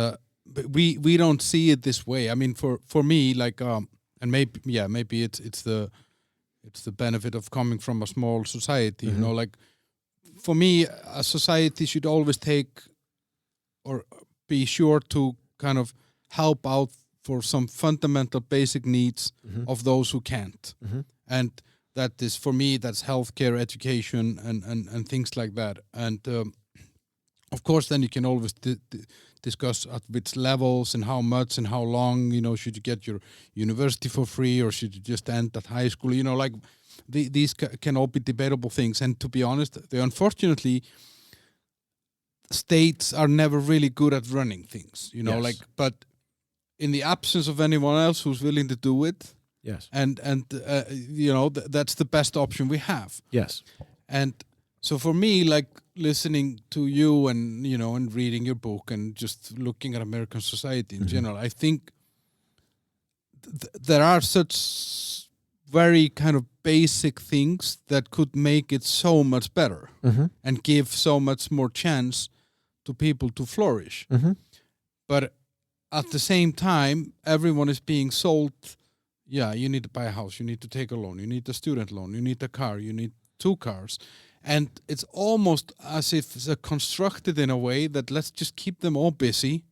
we don't see it this way. I mean, for me, like and maybe it's the benefit of coming from a small society. Like for me, a society should always take or be sure to kind of help out for some fundamental basic needs of those who can't. And that is, for me, that's healthcare, education, and things like that. And of course, then you can always discuss at which levels and how much and how long, should you get your university for free or should you just end at high school? Like these can all be debatable things. And to be honest, unfortunately, states are never really good at running things, Yes. but in the absence of anyone else who's willing to do it, Yes. and that's the best option we have. Yes. And so for me, like listening to you and and reading your book and just looking at American society in general, I think there are such very kind of basic things that could make it so much better and give so much more chance to people to flourish. But at the same time, everyone is being sold, you need to buy a house, you need to take a loan, you need a student loan, you need a car, you need 2 cars. And it's almost as if it's constructed in a way that let's just keep them all busy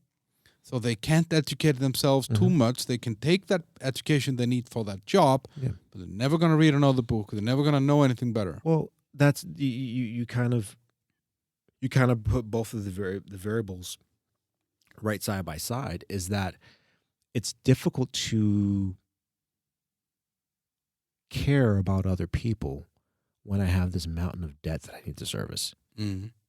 so they can't educate themselves too much. They can take that education they need for that job, but they're never going to read another book. They're never going to know anything better. Well, that's you kind of put both of the variables right side by side, is that it's difficult to care about other people when I have this mountain of debt that I need to service.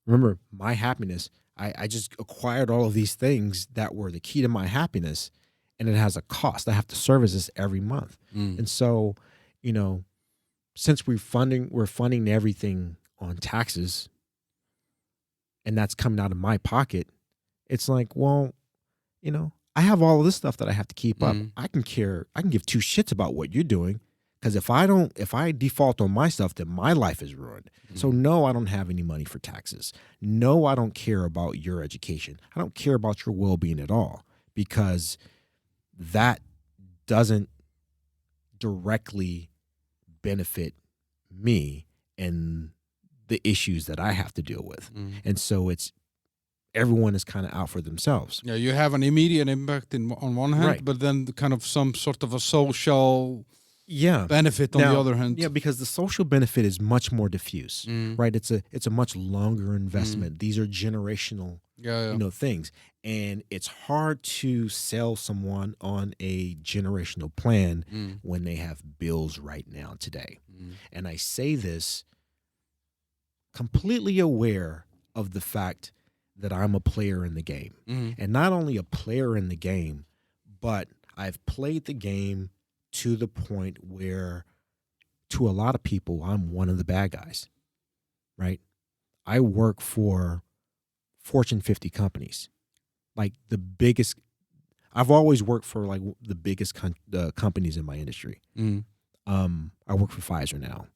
Remember, my happiness, I just acquired all of these things that were the key to my happiness, and it has a cost. I have to service this every month. And so, since we're funding everything on taxes, and that's coming out of my pocket, it's like, well, I have all of this stuff that I have to keep up. I can give 2 shits about what you're doing. Because if I default on my stuff, then my life is ruined. So no, I don't have any money for taxes. No, I don't care about your education. I don't care about your well-being at all, because that doesn't directly benefit me and the issues that I have to deal with. And so everyone is kind of out for themselves. Yeah, you have an immediate impact on one hand, Right. but then kind of some sort of a social benefit on Now, the other hand. Yeah, because the social benefit is much more diffuse, right? It's a much longer investment. These are generational, things, and it's hard to sell someone on a generational plan when they have bills right now today. And I say this completely aware of the fact that I'm a player in the game, and not only a player in the game, but I've played the game to the point where, to a lot of people, I'm one of the bad guys, right? I work for Fortune 50 companies, like the biggest. I've always worked for like the biggest companies in my industry. I work for Pfizer now,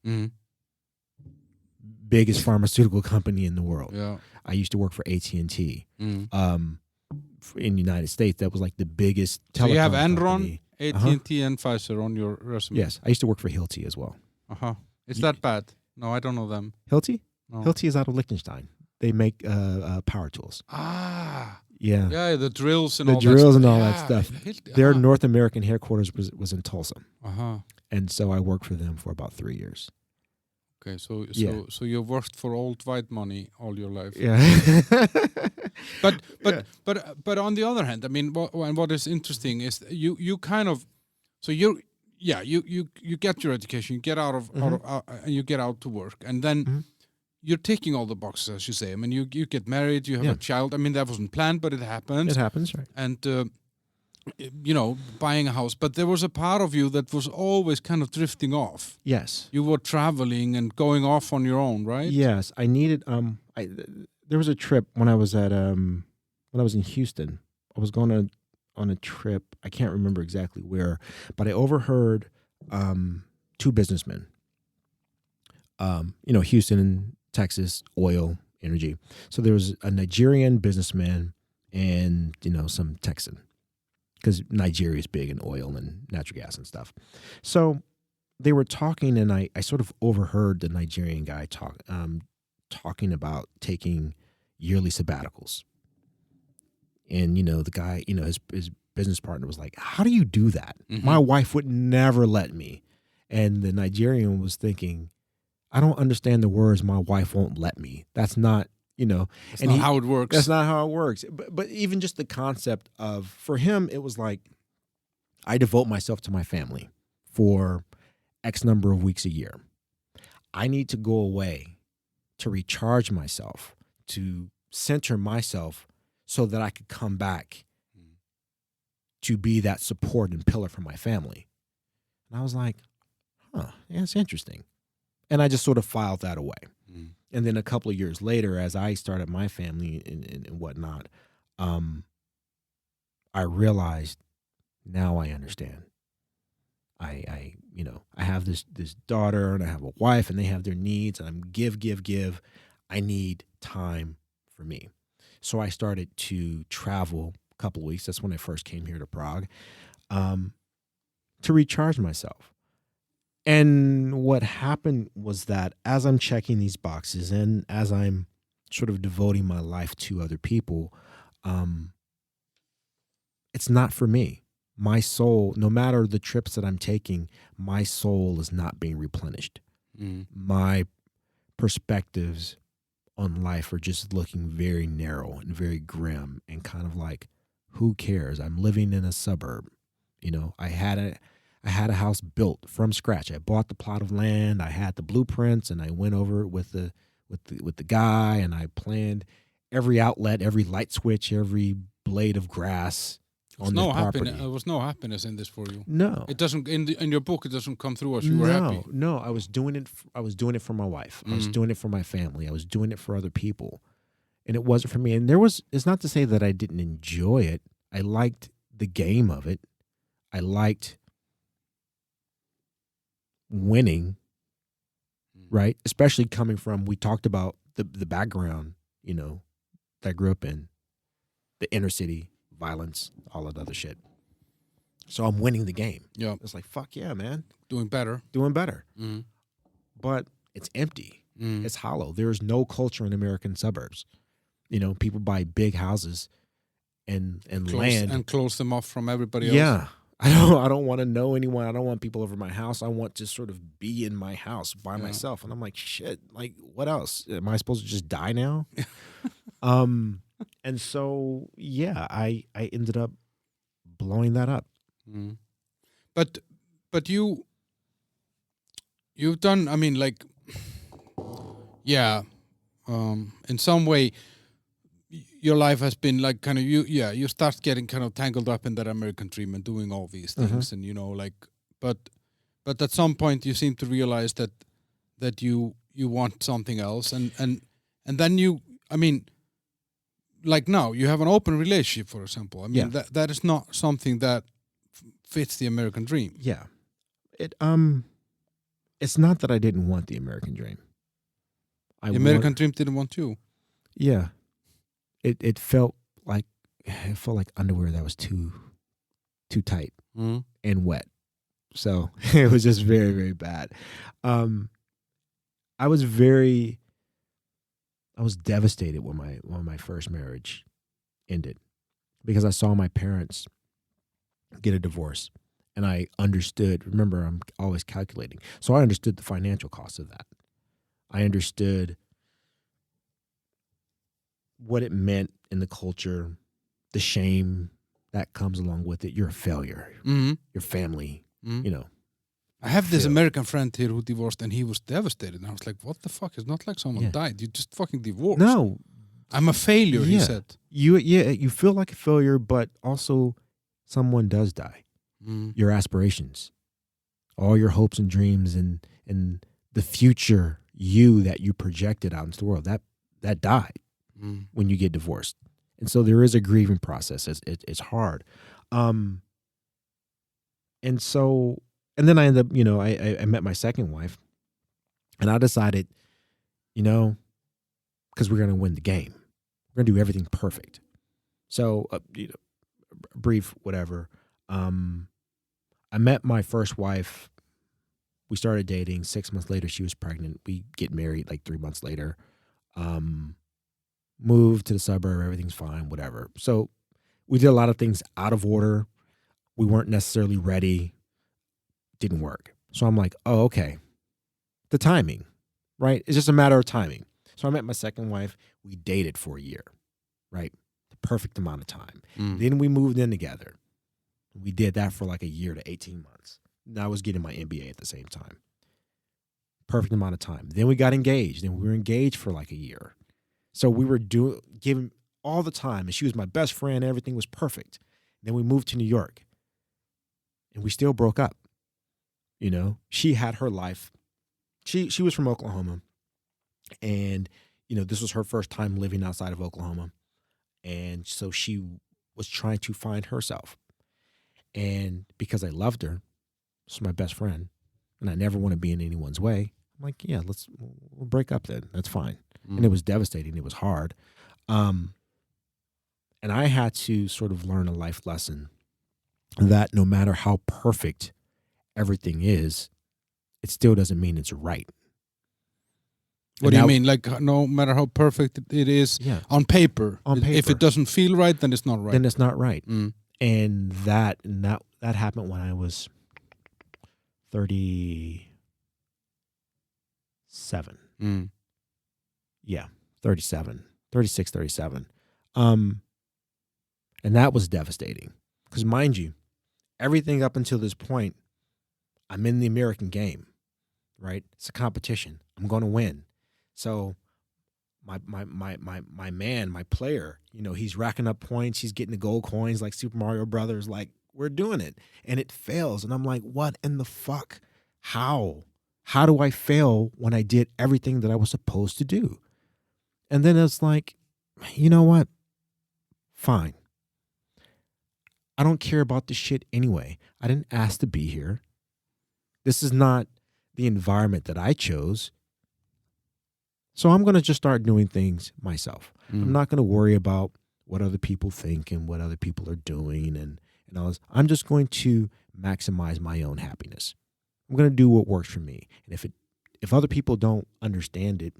biggest pharmaceutical company in the world. Yeah. I used to work for AT&T. In the United States, that was like the biggest telecom So you have company. Enron, AT&T, and Pfizer on your resume. Yes, I used to work for Hilti as well. Is that bad? No, I don't know them. Hilti? No. Hilti is out of Liechtenstein. They make power tools. Yeah. Yeah, the drills and The all drills that and all that stuff. Their North American headquarters was in Tulsa. And so I worked for them for about 3 years. Okay, so Yeah. you worked for old white money all your life. Yeah. But Yeah. but on the other hand, I mean, what is interesting is you kind of, so you get your education, you get out of and you get out to work, and then Mhm. you're ticking all the boxes, as you say. I mean, you get married, you have Yeah. a child. I mean, that wasn't planned, but it happened. It happens, right? And you know, buying a house. But there was a part of you that was always kind of drifting off. Yes. You were traveling and going off on your own, right? Yes, I needed. There was a trip when I was when I was in Houston. I was going on a trip. I can't remember exactly where, but I overheard two businessmen. Houston, Texas, oil, energy. So there was a Nigerian businessman and some Texan, because Nigeria is big in oil and natural gas and stuff. So they were talking, and I sort of overheard the Nigerian guy talking about taking yearly sabbaticals. And the guy, his business partner was like, "How do you do that? Mhm. My wife would never let me." And the Nigerian was thinking, "I don't understand the words 'my wife won't let me.' That's not, That's not how it works. That's not how it works." But even just the concept of, for him, it was like, I devote myself to my family for X number of weeks a year. I need to go away to recharge myself, to center myself, so that I could come back to be that support and pillar for my family. And I was like, yeah, it's interesting. And I just sort of filed that away. Mm. And then a couple of years later, as I started my family and whatnot, I realized, now I understand. I have this daughter, and I have a wife, and they have their needs, and I'm give. I need time for me. So I started to travel a couple of weeks. That's when I first came here to Prague, to recharge myself. And what happened was that as I'm checking these boxes and as I'm sort of devoting my life to other people, it's not for me. My soul, no matter the trips that I'm taking, my soul is not being replenished. Mm. My perspectives on life are just looking very narrow and very grim, and kind of like, who cares? I'm living in a suburb. I had a house built from scratch. I bought the plot of land. I had the blueprints, and I went over it with the guy, and I planned every outlet, every light switch, every blade of grass on this property. There was no happiness in this for you. No, It doesn't in your book. It doesn't come through as you were happy. No, I was doing it. I was doing it for my wife. I was doing it for my family. I was doing it for other people, and it wasn't for me. And it's not to say that I didn't enjoy it. I liked the game of it. I liked winning, right? Especially coming from, we talked about the background, that I grew up in, the inner city, violence, all that other shit. So I'm winning the game. Yeah, It's like, fuck yeah, man. doing better. Doing better. Mm. But it's empty. Mm. It's hollow. There is no culture in American suburbs. People buy big houses and land. And close them off from everybody else. Yeah. I don't want to know anyone. I don't want people over my house. I want to sort of be in my house by myself. And I'm like, shit, like, what else? Am I supposed to just die now? And so, yeah, I ended up blowing that up. Mm. But you've done, I mean, like, yeah, in some way your life has been like kind of, you start getting kind of tangled up in that American dream and doing all these things, and like, but at some point you seem to realize that you want something else, and then I mean, like, now you have an open relationship, for example. I mean, that is not something that fits the American dream. Yeah. It's not that I didn't want the American dream. The American dream didn't want you. Yeah. It felt like underwear that was too tight and wet. So it was just very, very bad. I was devastated when my first marriage ended, because I saw my parents get a divorce, and I understood. Remember, I'm always calculating, so I understood the financial cost of that. I understood what it meant in the culture, the shame that comes along with it. You're a failure. Mm-hmm. Your family, you know. I have this failed. American friend here who divorced, and he was devastated. And I was like, what the fuck? It's not like someone Yeah. died. You just fucking divorced. No, I'm a failure, he Yeah. said. you feel like a failure, but also someone does die. Mm. Your aspirations, all your hopes and dreams, and the future you that you projected out into the world, that died Mm. when you get divorced. And so there is a grieving process. It's hard. And then I ended up, I met my second wife, and I decided, because we're going to win the game. We're going to do everything perfect. So, brief, whatever. I met my first wife. We started dating. 6 months later, she was pregnant. We get married like 3 months later. Moved to the suburb. Everything's fine, whatever. So we did a lot of things out of order. We weren't necessarily ready. Didn't work. So I'm like, oh, okay. The timing, right? It's just a matter of timing. So I met my second wife. We dated for a year, right? The perfect amount of time. Mm. Then we moved in together. We did that for like a year to 18 months. And I was getting my MBA at the same time. Perfect amount of time. Then we got engaged, and we were engaged for like a year. So we were giving all the time, and she was my best friend. Everything was perfect. Then we moved to New York, and we still broke up. She had her life. She was from Oklahoma, and this was her first time living outside of Oklahoma, and so she was trying to find herself. And because I loved her, she's my best friend, and I never want to be in anyone's way, I'm like, yeah, we'll break up then. That's fine. Mm. And it was devastating. It was hard. And I had to sort of learn a life lesson that no matter how perfect everything is, it still doesn't mean it's right. What do you mean? Like, no matter how perfect it is Yeah. on paper, On if paper. it doesn't feel right, then it's not right. Then it's not right. Mm. And that happened when I was 37. Mm. Yeah, 37, 36, 37. And that was devastating because, mind you, everything up until this point, I'm in the American game, right? It's a competition. I'm going to win. So my man, my player, he's racking up points. He's getting the gold coins like Super Mario Brothers. Like, we're doing it. And it fails. And I'm like, what in the fuck? How? How do I fail when I did everything that I was supposed to do? And then it's like, you know what? Fine. I don't care about this shit anyway. I didn't ask to be here. This is not the environment that I chose. So I'm going to just start doing things myself. Mm. I'm not going to worry about what other people think and what other people are doing and all this. I'm just going to maximize my own happiness. I'm going to do what works for me. And if other people don't understand it,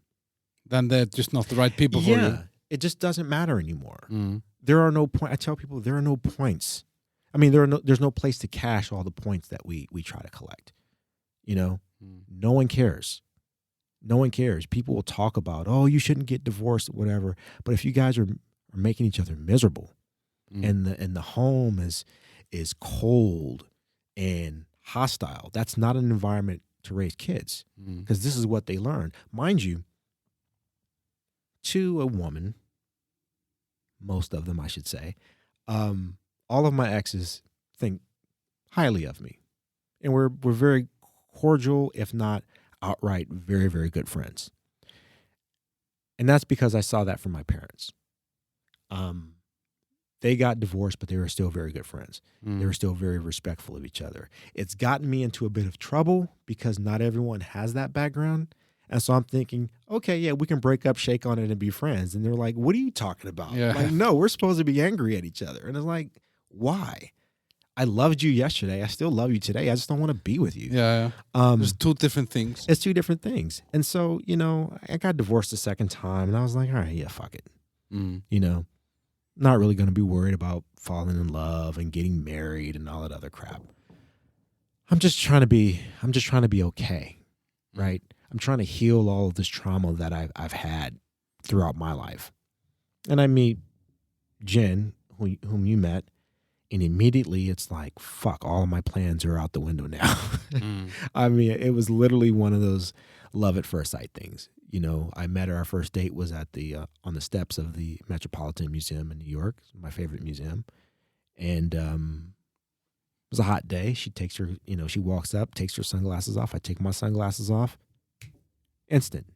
then they're just not the right people for you. It just doesn't matter anymore. Mm. There are no points. I tell people there are no points. I mean, there's no place to cash all the points that we try to collect. No one cares. No one cares. People will talk about, oh, you shouldn't get divorced, whatever. But if you guys are making each other miserable, and the home is cold and hostile, that's not an environment to raise kids, because this is what they learn. Mind you, to a woman, most of them, I should say, all of my exes think highly of me, and we're very cordial, if not outright very, very good friends. And that's because I saw that from my parents. They got divorced, but they were still very good friends. They were still very respectful of each other. It's gotten me into a bit of trouble because not everyone has that background. And so I'm thinking, okay, yeah, we can break up, shake on it, and be friends. And they're like, what are you talking about? Yeah. Like, no, we're supposed to be angry at each other. And it's like, why? I loved you yesterday. I still love you today. I just don't want to be with you. Yeah. There's two different things. It's two different things. And so, I got divorced a second time, and I was like, all right, yeah, fuck it. Not really going to be worried about falling in love and getting married and all that other crap. I'm just trying to be okay, right? I'm trying to heal all of this trauma that I've had throughout my life. And I meet Jen, whom you met, and immediately it's like, fuck, all of my plans are out the window now. I mean, it was literally one of those love at first sight things. You know, I met her. Our first date was at the on the steps of the Metropolitan Museum in New York, my favorite museum. And it was a hot day. She takes her, you know, she walks up, takes her sunglasses off. I take my sunglasses off. Instant.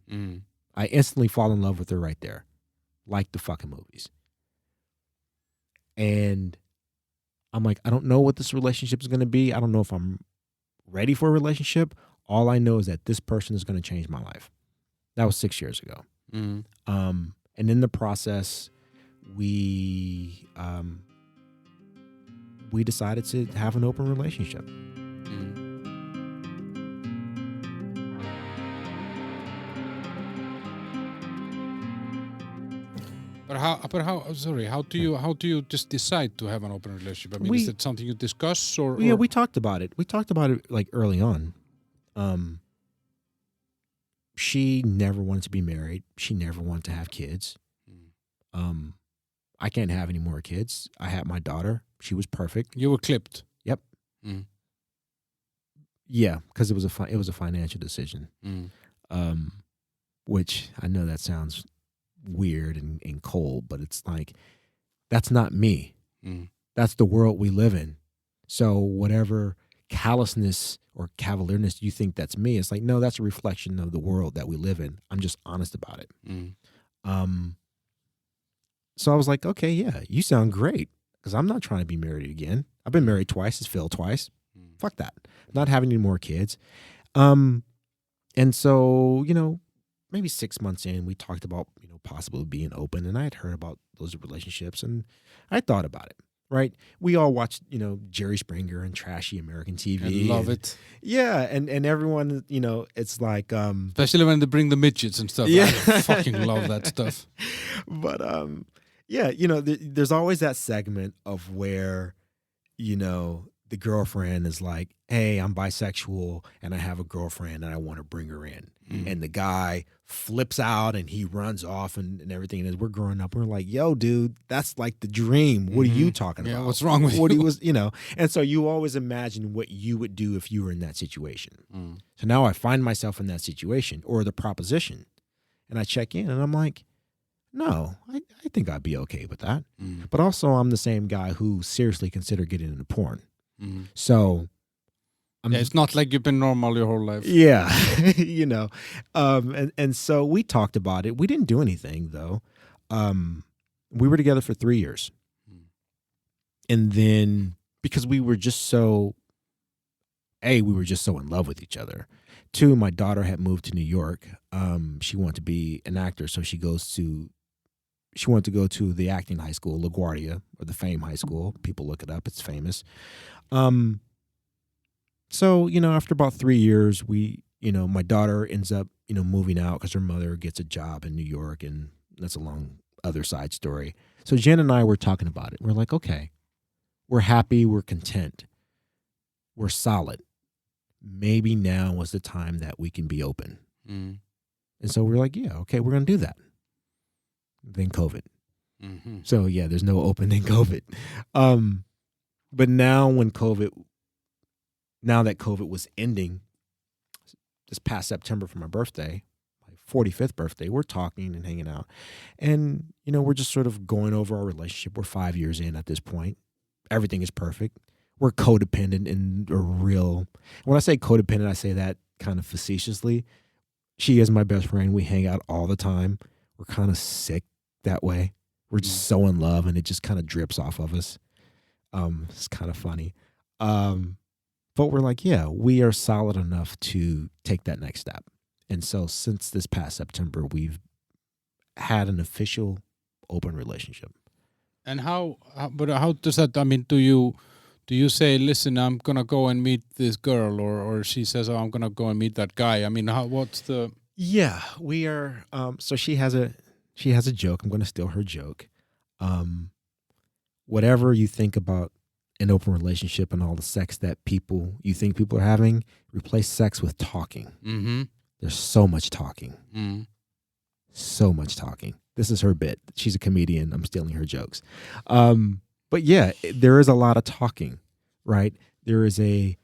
I instantly fall in love with her right there, like the fucking movies. And I'm like, I don't know what this relationship is going to be. I don't know if I'm ready for a relationship. All I know is that this person is going to change my life. That was 6 years ago. And in the process, we decided to have an open relationship. How do you just decide to have an open relationship? I mean, is it something you discuss or? Yeah, we talked about it. We talked about it like early on. She never wanted to be married. She never wanted to have kids. I can't have any more kids. I had my daughter. She was perfect. You were clipped. Yep. Yeah, because it was a financial decision. Which I know that sounds weird and cold, but it's like, that's not me. That's the world we live in. So whatever callousness or cavalierness you think that's me, it's like, no, that's a reflection of the world that we live in. I'm just honest about it. So I was like, okay, yeah, you sound great, because I'm not trying to be married again. I've been married twice. It's failed twice. Fuck that. I'm not having any more kids. And so, you know, maybe 6 months in, we talked about, you know, possibly being open, and I had heard about those relationships, and I thought about it, right? We all watched, you know, Jerry Springer and trashy American TV. I love it. Yeah, and everyone, you know, it's like... especially when they bring the midgets and stuff. Yeah. I fucking love that stuff. But, yeah, you know, there's always that segment of where, you know, the girlfriend is like, hey, I'm bisexual and I have a girlfriend and I want to bring her in. And the guy flips out and he runs off and everything. And as we're growing up, we're like, yo, dude, that's like the dream. What are you talking about? What's wrong with what you? He was, you know, and so you always imagine what you would do if you were in that situation. So now I find myself in that situation or the proposition, and I check in and I'm like, no, I think I'd be okay with that. But also I'm the same guy who seriously considered getting into porn. So it's not like you've been normal your whole life. Yeah, you know. And so we talked about it. We didn't do anything, though. We were together for 3 years. And then because we were just so in love with each other. 2, my daughter had moved to New York. She wanted to be an actor, so she wanted to go to the acting high school, LaGuardia, or the Fame High School. People look it up. It's famous. So, you know, after about 3 years, my daughter ends up, you know, moving out because her mother gets a job in New York, and that's a long other side story. So Jen and I were talking about it. We're like, okay, we're happy. We're content. We're solid. Maybe now was the time that we can be open. And so we're like, yeah, okay, we're going to do that. Then COVID. So yeah, there's no open in COVID. But now that COVID was ending, this past September for my birthday, my 45th birthday, we're talking and hanging out. And, you know, we're just sort of going over our relationship. We're 5 years in at this point. Everything is perfect. We're codependent and real. When I say codependent, I say that kind of facetiously. She is my best friend. We hang out all the time. We're kind of sick that way. We're just so in love, and it just kind of drips off of us. It's kind of funny. But we're like, yeah, we are solid enough to take that next step. And so since this past September, we've had an official open relationship. And how does that, I mean, do you say, listen, I'm going to go and meet this girl, or she says, oh, I'm going to go and meet that guy? I mean, what's the... Yeah, we are, so she has a joke. I'm going to steal her joke. Whatever you think about an open relationship and all the sex that you think people are having, replace sex with talking. there's so much talking. So much talking. This is her bit. She's a comedian. I'm stealing her jokes. But yeah, there is a lot of talking, right? There is it's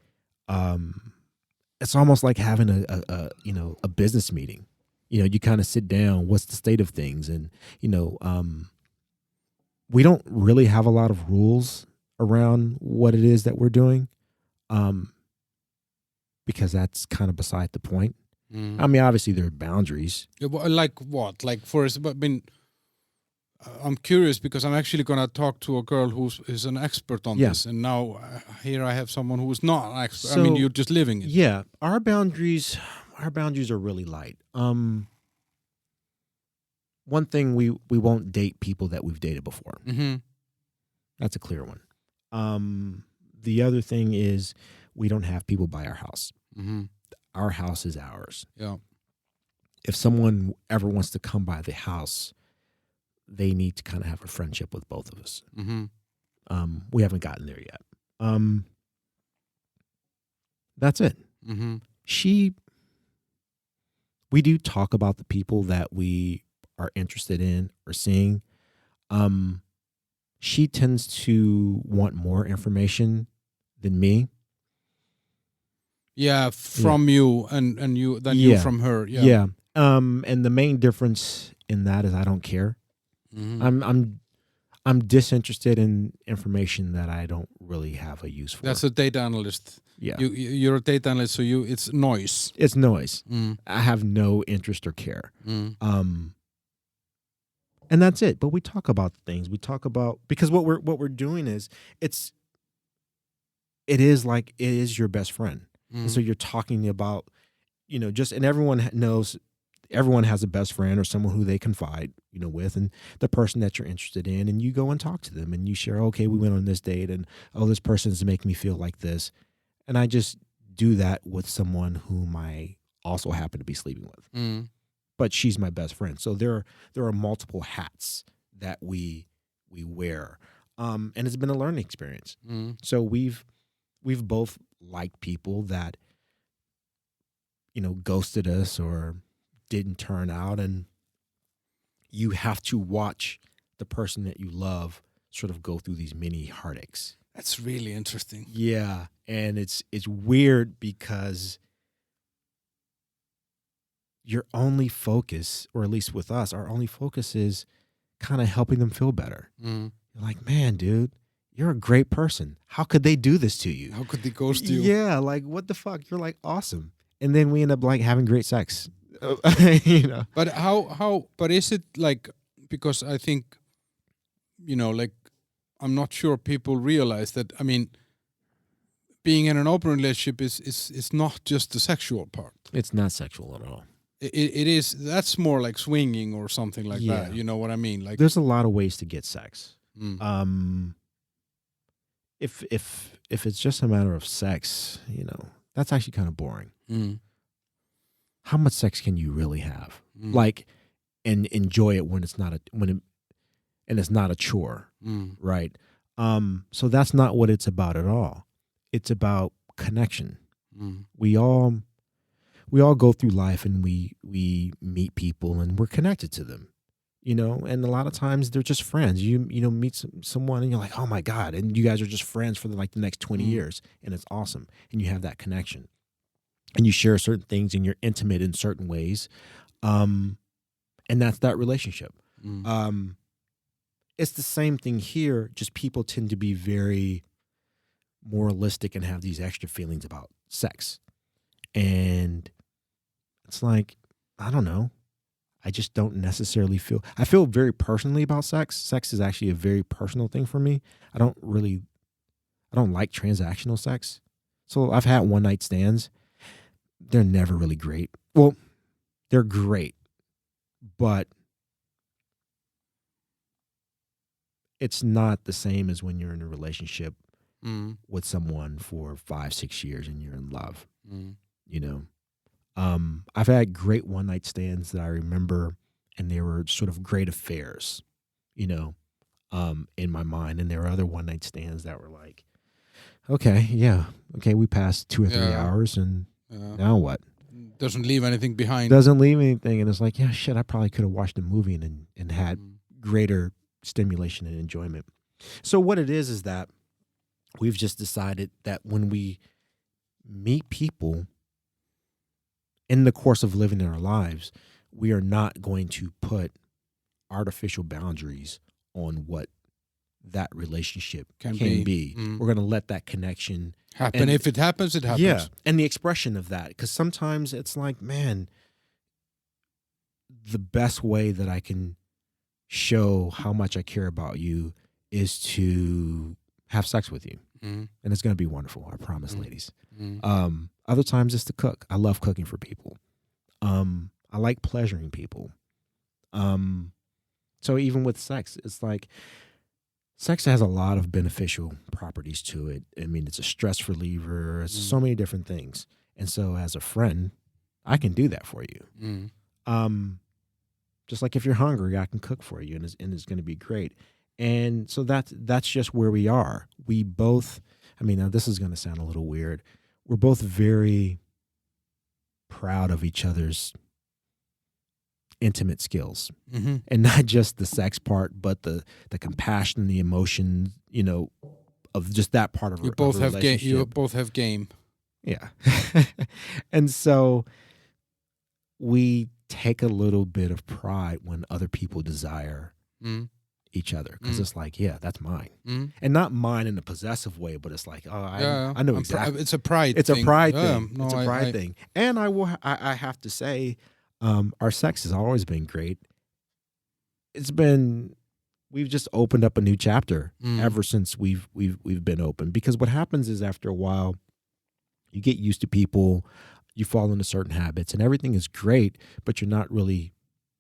almost like having a business meeting. You kind of sit down, what's the state of things? And, we don't really have a lot of rules around what it is that we're doing. Because that's kind of beside the point. I mean, obviously there are boundaries. Yeah, like what? Like I'm curious because I'm actually going to talk to a girl who is an expert on this. And now here I have someone who is not an expert. So, I mean, you're just living it. Yeah. Our boundaries are really light. One thing, we won't date people that we've dated before. That's a clear one. The other thing is we don't have people by our house. Our house is ours. Yeah. If someone ever wants to come by the house, they need to kind of have a friendship with both of us. We haven't gotten there yet. That's it. We do talk about the people that we are interested in or seeing. She tends to want more information than me. Yeah, from you and you than you from her. Yeah. And the main difference in that is I don't care. I'm disinterested in information that I don't really have a use for. That's a data analyst. Yeah. You're a data analyst, so it's noise. It's noise. I have no interest or care. And that's it. But we talk about things. We talk about, because what we're doing is it is your best friend. And so you're talking about, and everyone knows, everyone has a best friend or someone who they confide, with, and the person that you're interested in, and you go and talk to them and you share, okay, we went on this date and, oh, this person's making me feel like this. And I just do that with someone whom I also happen to be sleeping with. But she's my best friend. So there are multiple hats that we wear. And it's been a learning experience. So we've both liked people that, ghosted us or didn't turn out, and you have to watch the person that you love sort of go through these mini heartaches. That's really interesting. Yeah, and it's weird because your only focus, or at least with us, our only focus is kind of helping them feel better. You're like, man, dude, you're a great person. How could they do this to you? How could they ghost you? Yeah, like, what the fuck? You're like awesome. And then we end up like having great sex. But but is it like, because I think, like, I'm not sure people realize that, I mean, being in an open relationship is not just the sexual part. It's not sexual at all. It is, that's more like swinging or something like that. You know what I mean? Like, there's a lot of ways to get sex. If it's just a matter of sex, that's actually kind of boring. How much sex can you really have? Like, and enjoy it when it's not a chore, right? So that's not what it's about at all. It's about connection. We all go through life and we meet people and we're connected to them, and a lot of times they're just friends. You meet someone and you're like, oh my God. And you guys are just friends for the next 20 years, and it's awesome. And you have that connection and you share certain things and you're intimate in certain ways. And that's that relationship. It's the same thing here. Just people tend to be very moralistic and have these extra feelings about sex. And it's like, I don't know. I just don't necessarily I feel very personally about sex. Sex is actually a very personal thing for me. I don't like transactional sex. So I've had one night stands. They're never really great. Well, they're great, but it's not the same as when you're in a relationship with someone for 5-6 years and you're in love. I've had great one night stands that I remember, and they were sort of great affairs, in my mind. And there were other one night stands that were like, okay, we passed 2 or 3 hours, and now what? Doesn't leave anything behind. Doesn't leave anything, and it's like, yeah, shit, I probably could have watched a movie and had greater stimulation and enjoyment. So what it is that we've just decided that when we meet people in the course of living our lives, we are not going to put artificial boundaries on what that relationship can be. We're going to let that connection happen. And if it happens, it happens. Yeah, and the expression of that, because sometimes it's like, man, the best way that I can show how much I care about you is to have sex with you. And it's going to be wonderful. I promise, ladies. Other times it's to cook. I love cooking for people. I like pleasuring people. So even with sex, it's like sex has a lot of beneficial properties to it. I mean, it's a stress reliever. It's so many different things. And so as a friend, I can do that for you. Just like if you're hungry, I can cook for you, and it's going to be great. And so that's just where we are. We both, I mean, now this is going to sound a little weird. We're both very proud of each other's intimate skills, and not just the sex part, but the compassion and the emotion, you know, of just that part of you both have game. You both have game. Yeah. And so we take a little bit of pride when other people desire each other, because it's like, yeah, that's mine, and not mine in a possessive way, but it's like, oh, I know exactly. It's a pride. It's thing. A pride thing. No, it's a pride thing. And I have to say, our sex has always been great. We've just opened up a new chapter ever since we've been open, because what happens is after a while, you get used to people, you fall into certain habits, and everything is great, but you're not really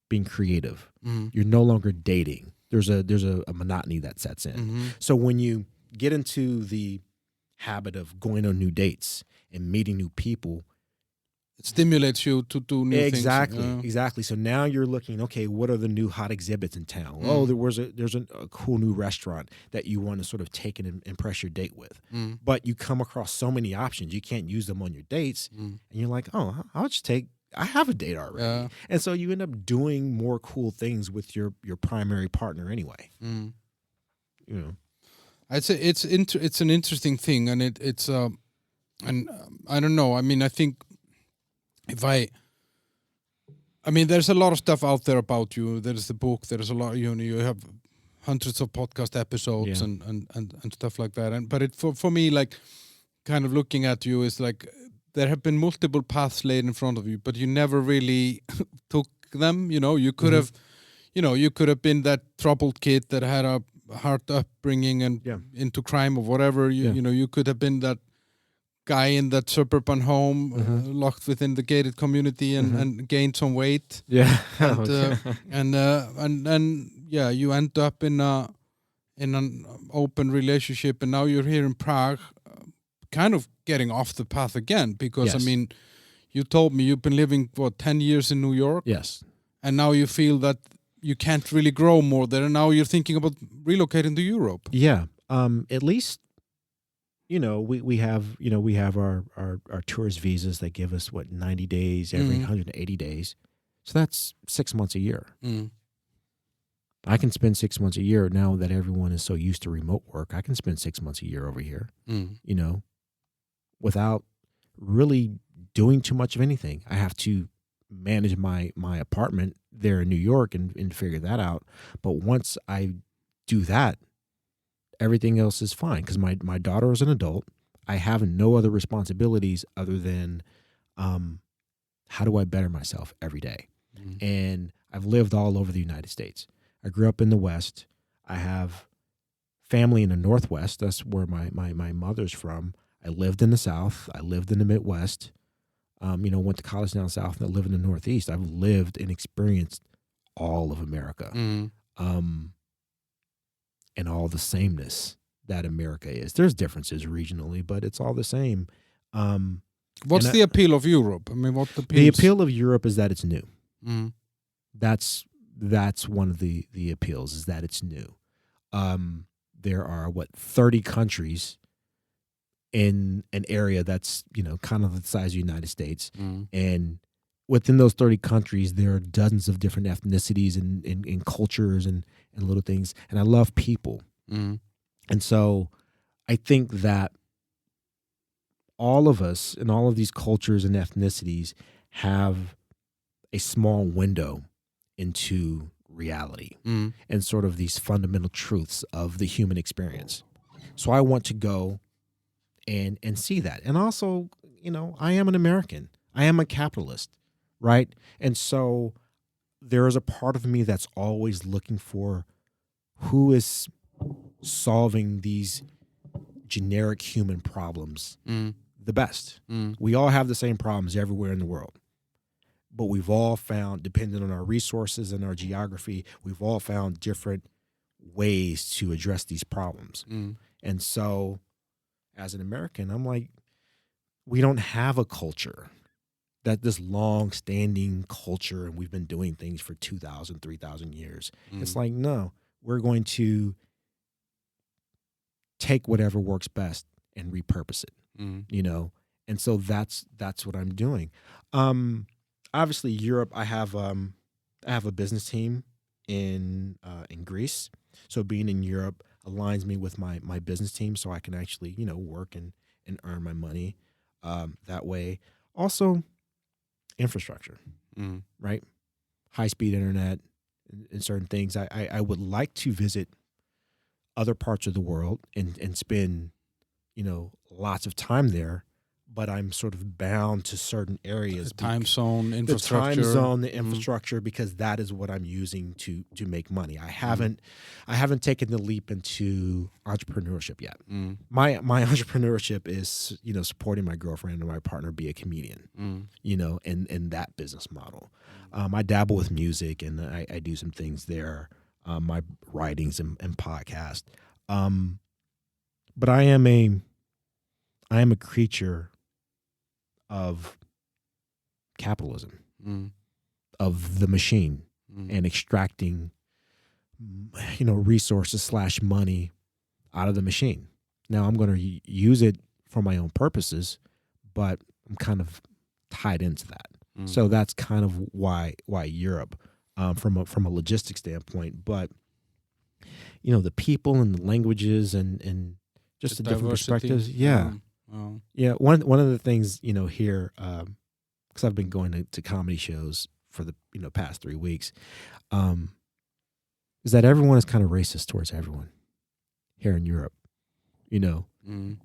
being creative. You're no longer dating. There's a monotony that sets in. So when you get into the habit of going on new dates and meeting new people, it stimulates you to do new things. Exactly. So now you're looking, okay, what are the new hot exhibits in town? Oh, there's a cool new restaurant that you want to sort of take and impress your date with. But you come across so many options, you can't use them on your dates, and you're like, oh, I have a date already. And so you end up doing more cool things with your primary partner anyway. You know, I'd say it's an interesting thing, and it's and I don't know. I mean, I think there's a lot of stuff out there about you. There's the book. There's a lot. You have hundreds of podcast episodes and stuff like that. But for me, like, kind of looking at you is like, there have been multiple paths laid in front of you, but you never really took them. You know, you could have, you could have been that troubled kid that had a hard upbringing and into crime or whatever. You could have been that guy in that suburban home, locked within the gated community and gained some weight. Yeah, and you end up in an open relationship, and now you're here in Prague, kind of getting off the path again, because I mean, you told me you've been living 10 years in New York. Yes. And now you feel that you can't really grow more there, and now you're thinking about relocating to Europe. Yeah. At least, we have our tourist visas that give us 90 days every 180 days. So that's 6 months a year. I can spend 6 months a year now that everyone is so used to remote work. I can spend 6 months a year over here, without really doing too much of anything. I have to manage my apartment there in New York and figure that out. But once I do that, everything else is fine, because my daughter is an adult. I have no other responsibilities other than how do I better myself every day? And I've lived all over the United States. I grew up in the West. I have family in the Northwest. That's where my mother's from. I lived in the South. I lived in the Midwest. Went to college down south, and I live in the Northeast. I've lived and experienced all of America, and all the sameness that America is. There's differences regionally, but it's all the same. What's the appeal of Europe? I mean, the appeal of Europe is that it's new. That's one of the appeals, is that it's new. There are 30 countries in an area that's kind of the size of the United States, and within those 30 countries, there are dozens of different ethnicities and cultures and little things. And I love people. Mm. And so I think that all of us in all of these cultures and ethnicities have a small window into reality Mm. and sort of these fundamental truths of the human experience. So I want to go and see that. And also, I am an American. I am a capitalist, right? And so there is a part of me that's always looking for who is solving these generic human problems Mm. the best. Mm. We all have the same problems everywhere in the world. But we've all found, depending on our resources and our geography, we've all found different ways to address these problems. Mm. And so as an American, I'm like, we don't have a culture, that this long-standing culture, and we've been doing things for 2,000, 3,000 years. Mm. It's like, no, we're going to take whatever works best and repurpose it, Mm. And so that's what I'm doing. Obviously, Europe, I have a business team in Greece. So being in Europe aligns me with my business team, so I can actually work and earn my money that way. Also, infrastructure, Mm. right? High speed internet and certain things. I would like to visit other parts of the world and spend lots of time there, but I'm sort of bound to certain areas. The time zone, The infrastructure. time zone, the Mm. infrastructure, because that is what I'm using to make money. I haven't taken the leap into entrepreneurship yet. Mm. My entrepreneurship is supporting my girlfriend and my partner be a comedian. Mm. In that business model. I dabble with music and I do some things there, my writings and podcast. But I am a creature of capitalism, Mm. of the machine, Mm. and extracting, resources / money out of the machine. Now I'm going to use it for my own purposes, but I'm kind of tied into that. Mm. So that's kind of why Europe, from a logistics standpoint. But the people and the languages and just the different diversity. perspectives. Yeah. Oh. Yeah, one of the things here, because I've been going to comedy shows for the past 3 weeks, is that everyone is kind of racist towards everyone here in Europe, Mm.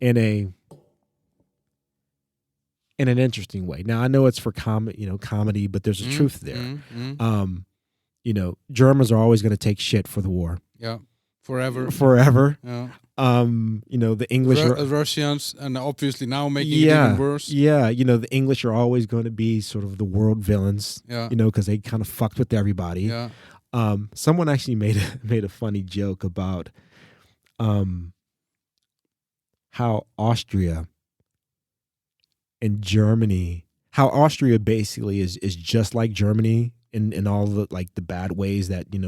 in an interesting way. Now I know it's for comedy, but there's a truth there. Mm. Germans are always going to take shit for the war Yeah. Forever. forever. Yeah. The English are Russians, and obviously now making it yeah, even worse. yeah. The English are always going to be sort of the world villains. Yeah. Because they kind of fucked with everybody. Yeah. Someone actually made a funny joke about how Austria and Germany, how Austria basically is just like Germany in all the the bad ways that we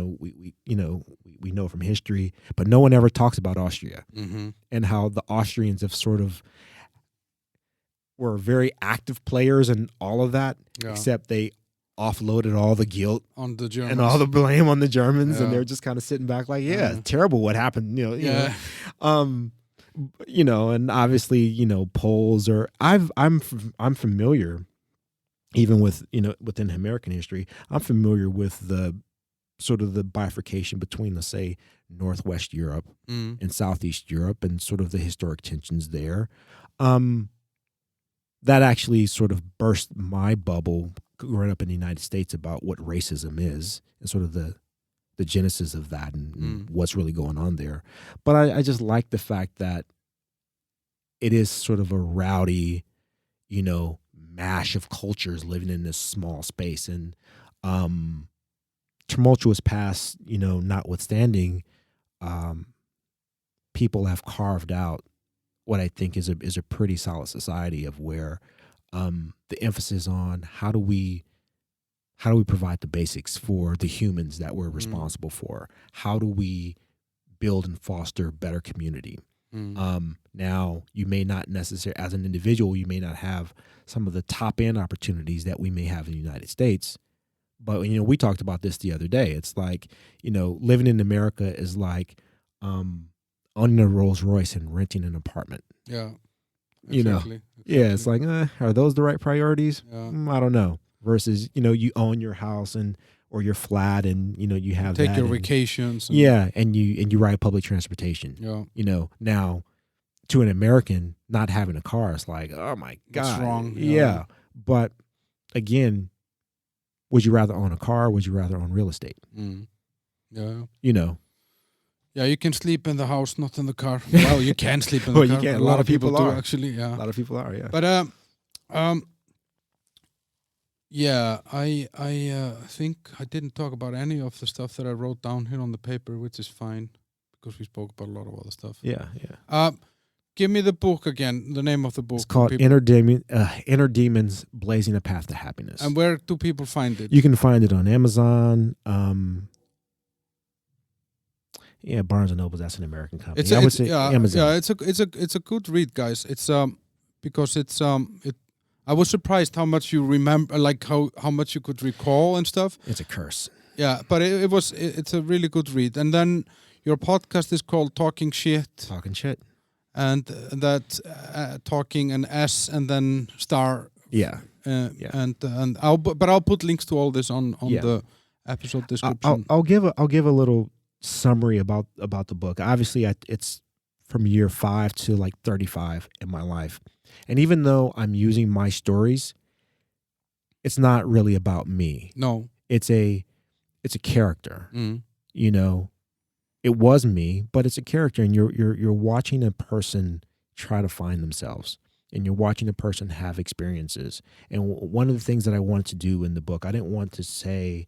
know from history, but no one ever talks about Austria, Mm-hmm. and how the Austrians have sort of were very active players in all of that, Yeah. except they offloaded all the guilt On the Germans. and all the blame on the Germans, Yeah. and they're just kind of sitting back like, yeah, Yeah. it's terrible what happened, Yeah. and obviously, Poles are. I'm familiar, even with within American history, I'm familiar with the sort of the bifurcation between, let's say, Northwest Europe Mm. and Southeast Europe, and sort of the historic tensions there. That actually sort of burst my bubble growing up in the United States about what racism is and sort of the genesis of that and what's really going on there. But I just like the fact that it is sort of a rowdy, mash of cultures living in this small space. And tumultuous past, notwithstanding, people have carved out what I think is a pretty solid society of where the emphasis on how do we provide the basics for the humans that we're responsible for? How do we build and foster better community? Now, you may not necessarily, as an individual, you may not have some of the top end opportunities that we may have in the United States. But, we talked about this the other day. It's like, living in America is like owning a Rolls Royce and renting an apartment. Yeah. Exactly. Yeah, it's like, are those the right priorities? Yeah. I don't know. Versus, you own your house or your flat, and you have take that your and, vacations. and you ride public transportation. Yeah. Now to an American, not having a car, it's like, oh my God. What's wrong? Yeah. But again, would you rather own a car? Or would you rather own real estate? Yeah. Yeah, you can sleep in the house, not in the car. Well, you can sleep in the car. You can. A lot of people do, actually. Yeah. A lot of people are. Yeah. But yeah, I think I didn't talk about any of the stuff that I wrote down here on the paper, which is fine because we spoke about a lot of other stuff. Yeah. Yeah. Give me the book again. The name of the book. It's called Inner Demons: Blazing a Path to Happiness. And where do people find it? You can find it on Amazon. Yeah, Barnes and Noble. That's an American company. I would say Amazon. Yeah, it's a good read, guys. It's because it's I was surprised how much you remember, like how much you could recall and stuff. It's a curse. Yeah, but it's a really good read. And then your podcast is called Talking Shit. Talking Shit. And that talking an S and then star. Yeah. And I'll put links to all this on the episode description. I'll give a little summary about the book. Obviously, it's from year 5 to like 35 in my life, and even though I'm using my stories, it's not really about me. No, it's a character. It was me, but it's a character, and you're watching a person try to find themselves, and you're watching a person have experiences. And one of the things that I wanted to do in the book, I didn't want to say,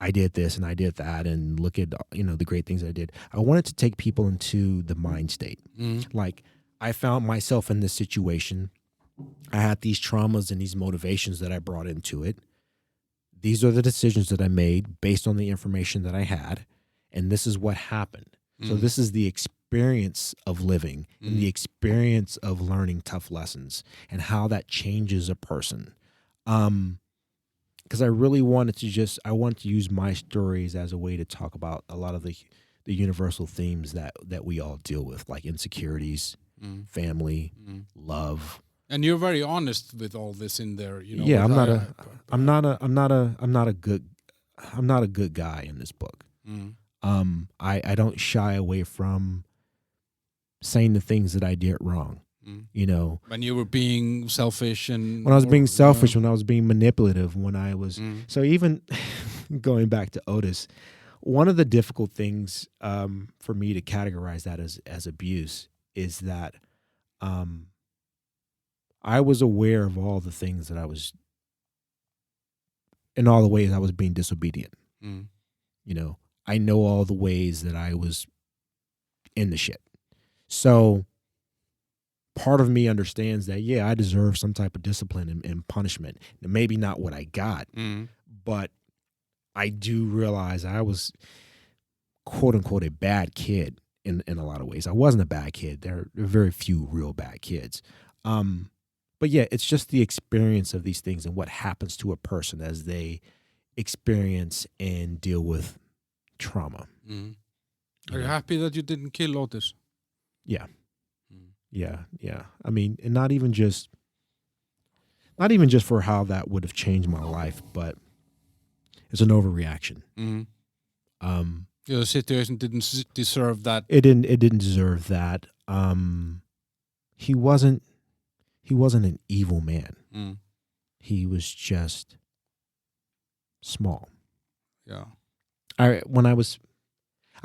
I did this and I did that, and look at the great things I did. I wanted to take people into the mind state. Like, I found myself in this situation. I had these traumas and these motivations that I brought into it. These are the decisions that I made based on the information that I had. And this is what happened. So this is the experience of living and the experience of learning tough lessons and how that changes a person. Because I really wanted to use my stories as a way to talk about a lot of the universal themes that we all deal with, like insecurities, family, love. And you're very honest with all this in there, Yeah, I'm not a good guy in this book. I don't shy away from saying the things that I did wrong. When you were being selfish and when I was being selfish, when I was being manipulative, when I was so even going back to Otis, one of the difficult things for me to categorize that as abuse is that I was aware of all the things that I was, in all the ways I was being disobedient. I know all the ways that I was in the shit. So part of me understands that, yeah, I deserve some type of discipline and punishment. Maybe not what I got, but I do realize I was, quote unquote, a bad kid in a lot of ways. I wasn't a bad kid. There are very few real bad kids. But yeah, it's just the experience of these things and what happens to a person as they experience and deal with trauma. Are you happy that you didn't kill Otis? Yeah. Yeah. I mean, and not even just for how that would have changed my life, but it's an overreaction. The situation didn't deserve that. It didn't deserve that. He wasn't an evil man. He was just small. Yeah. I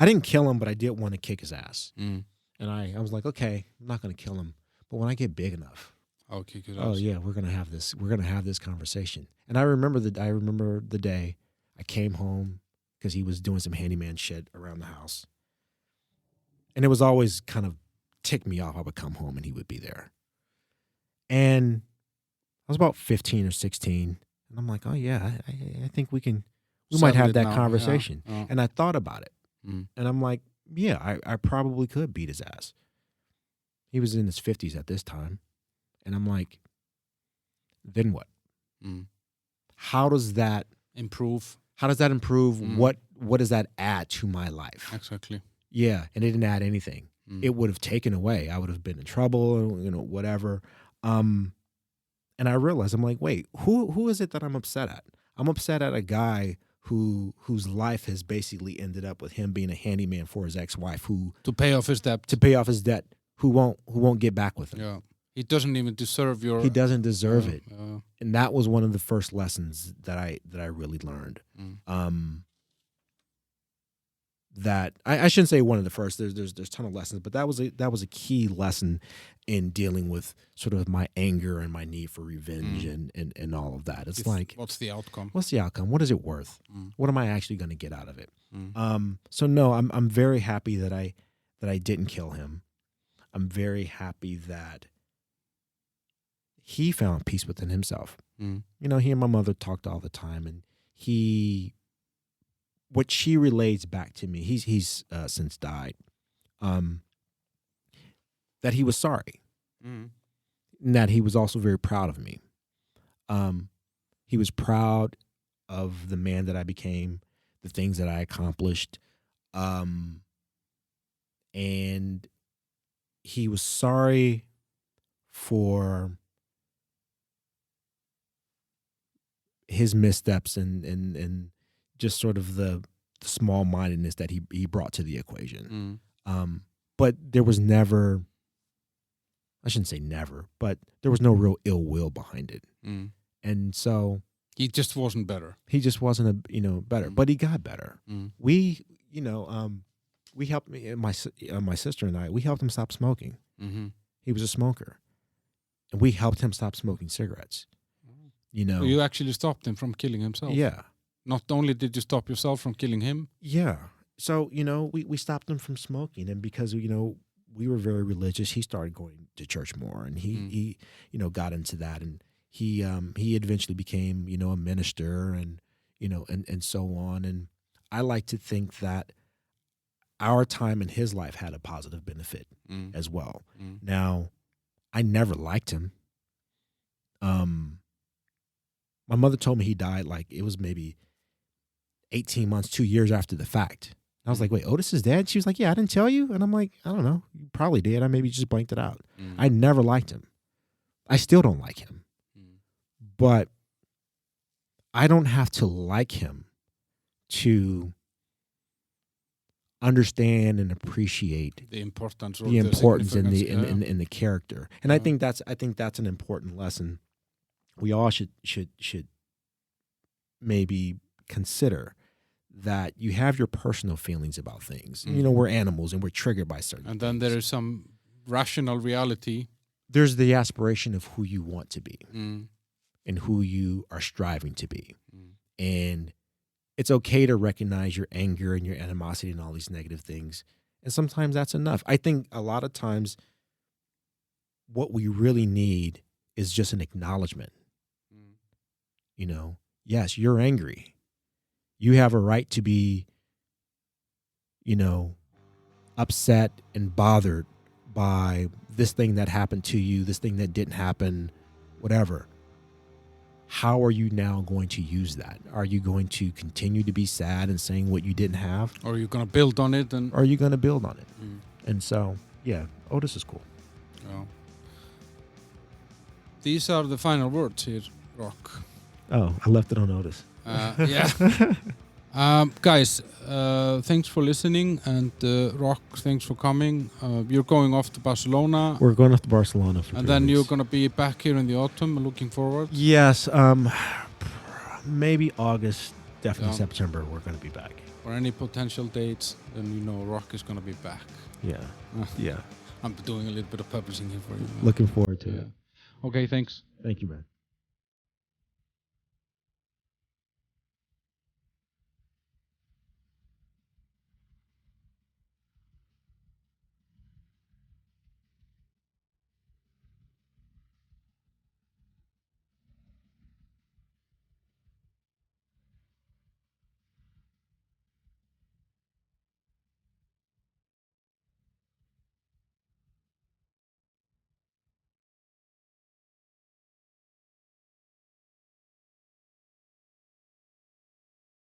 didn't kill him, but I did want to kick his ass. And I was like, okay, I'm not going to kill him, but when I get big enough, I'll kick his ass. Oh yeah, we're gonna have this conversation. And I remember the day I came home because he was doing some handyman shit around the house, and it was always kind of ticked me off. I would come home and he would be there, and I was about 15 or 16, and I'm like, oh yeah, I think we might have that conversation. Yeah. And I thought about it, and I'm like, yeah, I probably could beat his ass. He was in his 50s at this time. And I'm like, then what? Mm. How does that Improve. improve? Mm. What does that add to my life? Exactly. Yeah, and it didn't add anything. Mm. It would have taken away. I would have been in trouble, whatever. And I realized, I'm like, wait, who is it that I'm upset at? I'm upset at a guy whose life has basically ended up with him being a handyman for his ex-wife, who To pay off his debt. who won't get back with him. Yeah. He doesn't even deserve your. He doesn't deserve it. Yeah. And that was one of the first lessons that I really learned. Mm. That I shouldn't say one of the first. There's a ton of lessons, but that was a key lesson in dealing with sort of my anger and my need for revenge and all of that. It's like, what's the outcome? what's the outcome? What is it worth? Mm. What am I actually going to get out of it? Mm. So no, I'm very happy that I didn't kill him. I'm very happy that he found peace within himself. Mm. He and my mother talked all the time, and what she relays back to me, he's since died, that he was sorry, Mm. and that he was also very proud of me. He was proud of the man that I became, the things that I accomplished, and he was sorry for his missteps and just sort of the small-mindedness that he brought to the equation. But there was never, I shouldn't say never, but there was no real ill will behind it. Mm. And so He just wasn't better. he just wasn't better, but he got better. Mm. We helped me, my sister and I, we helped him stop smoking. Mm-hmm. He was a smoker, and we helped him stop smoking cigarettes. So you actually stopped him from killing himself. Yeah. Not only did you stop yourself from killing him. Yeah. So, we stopped him from smoking, and because, we were very religious, he started going to church more, and he got into that, and he eventually became, a minister and, and so on. And I like to think that our time in his life had a positive benefit as well. Mm. Now, I never liked him. My mother told me he died like it was maybe 18 months, 2 years after the fact. I was like, wait, Otis is dead? She was like, yeah, I didn't tell you. And I'm like, I don't know. You probably did. I maybe just blanked it out. I never liked him. I still don't like him. But I don't have to like him to understand and appreciate the importance in the character. And I think that's an important lesson we all should maybe consider, that you have your personal feelings about things. We're animals and we're triggered by certain and then things. there is some rational reality. There's the aspiration of who you want to be and who you are striving to be. And it's okay to recognize your anger and your animosity and all these negative things. And sometimes that's enough. I think a lot of times what we really need is just an acknowledgement. Yes, you're angry. You have a right to be, upset and bothered by this thing that happened to you, this thing that didn't happen, whatever. How are you now going to use that? Are you going to continue to be sad and saying what you didn't have? Or are you going to build on it? Or are you going to build on it? And so, yeah, Otis is cool. Oh. These are the final words here, Rock. Oh, I left it on Otis. Yeah. Guys, thanks for listening, and Rock, thanks for coming. You're going off to Barcelona. We're going off to Barcelona for 3 weeks. And then you're going to be back here in the autumn, looking forward? Yes, maybe August, definitely September, we're going to be back. For any potential dates, then Rock is going to be back. Yeah, yeah. I'm doing a little bit of publishing here for you. Looking forward to it. Okay, thanks. Thank you, man.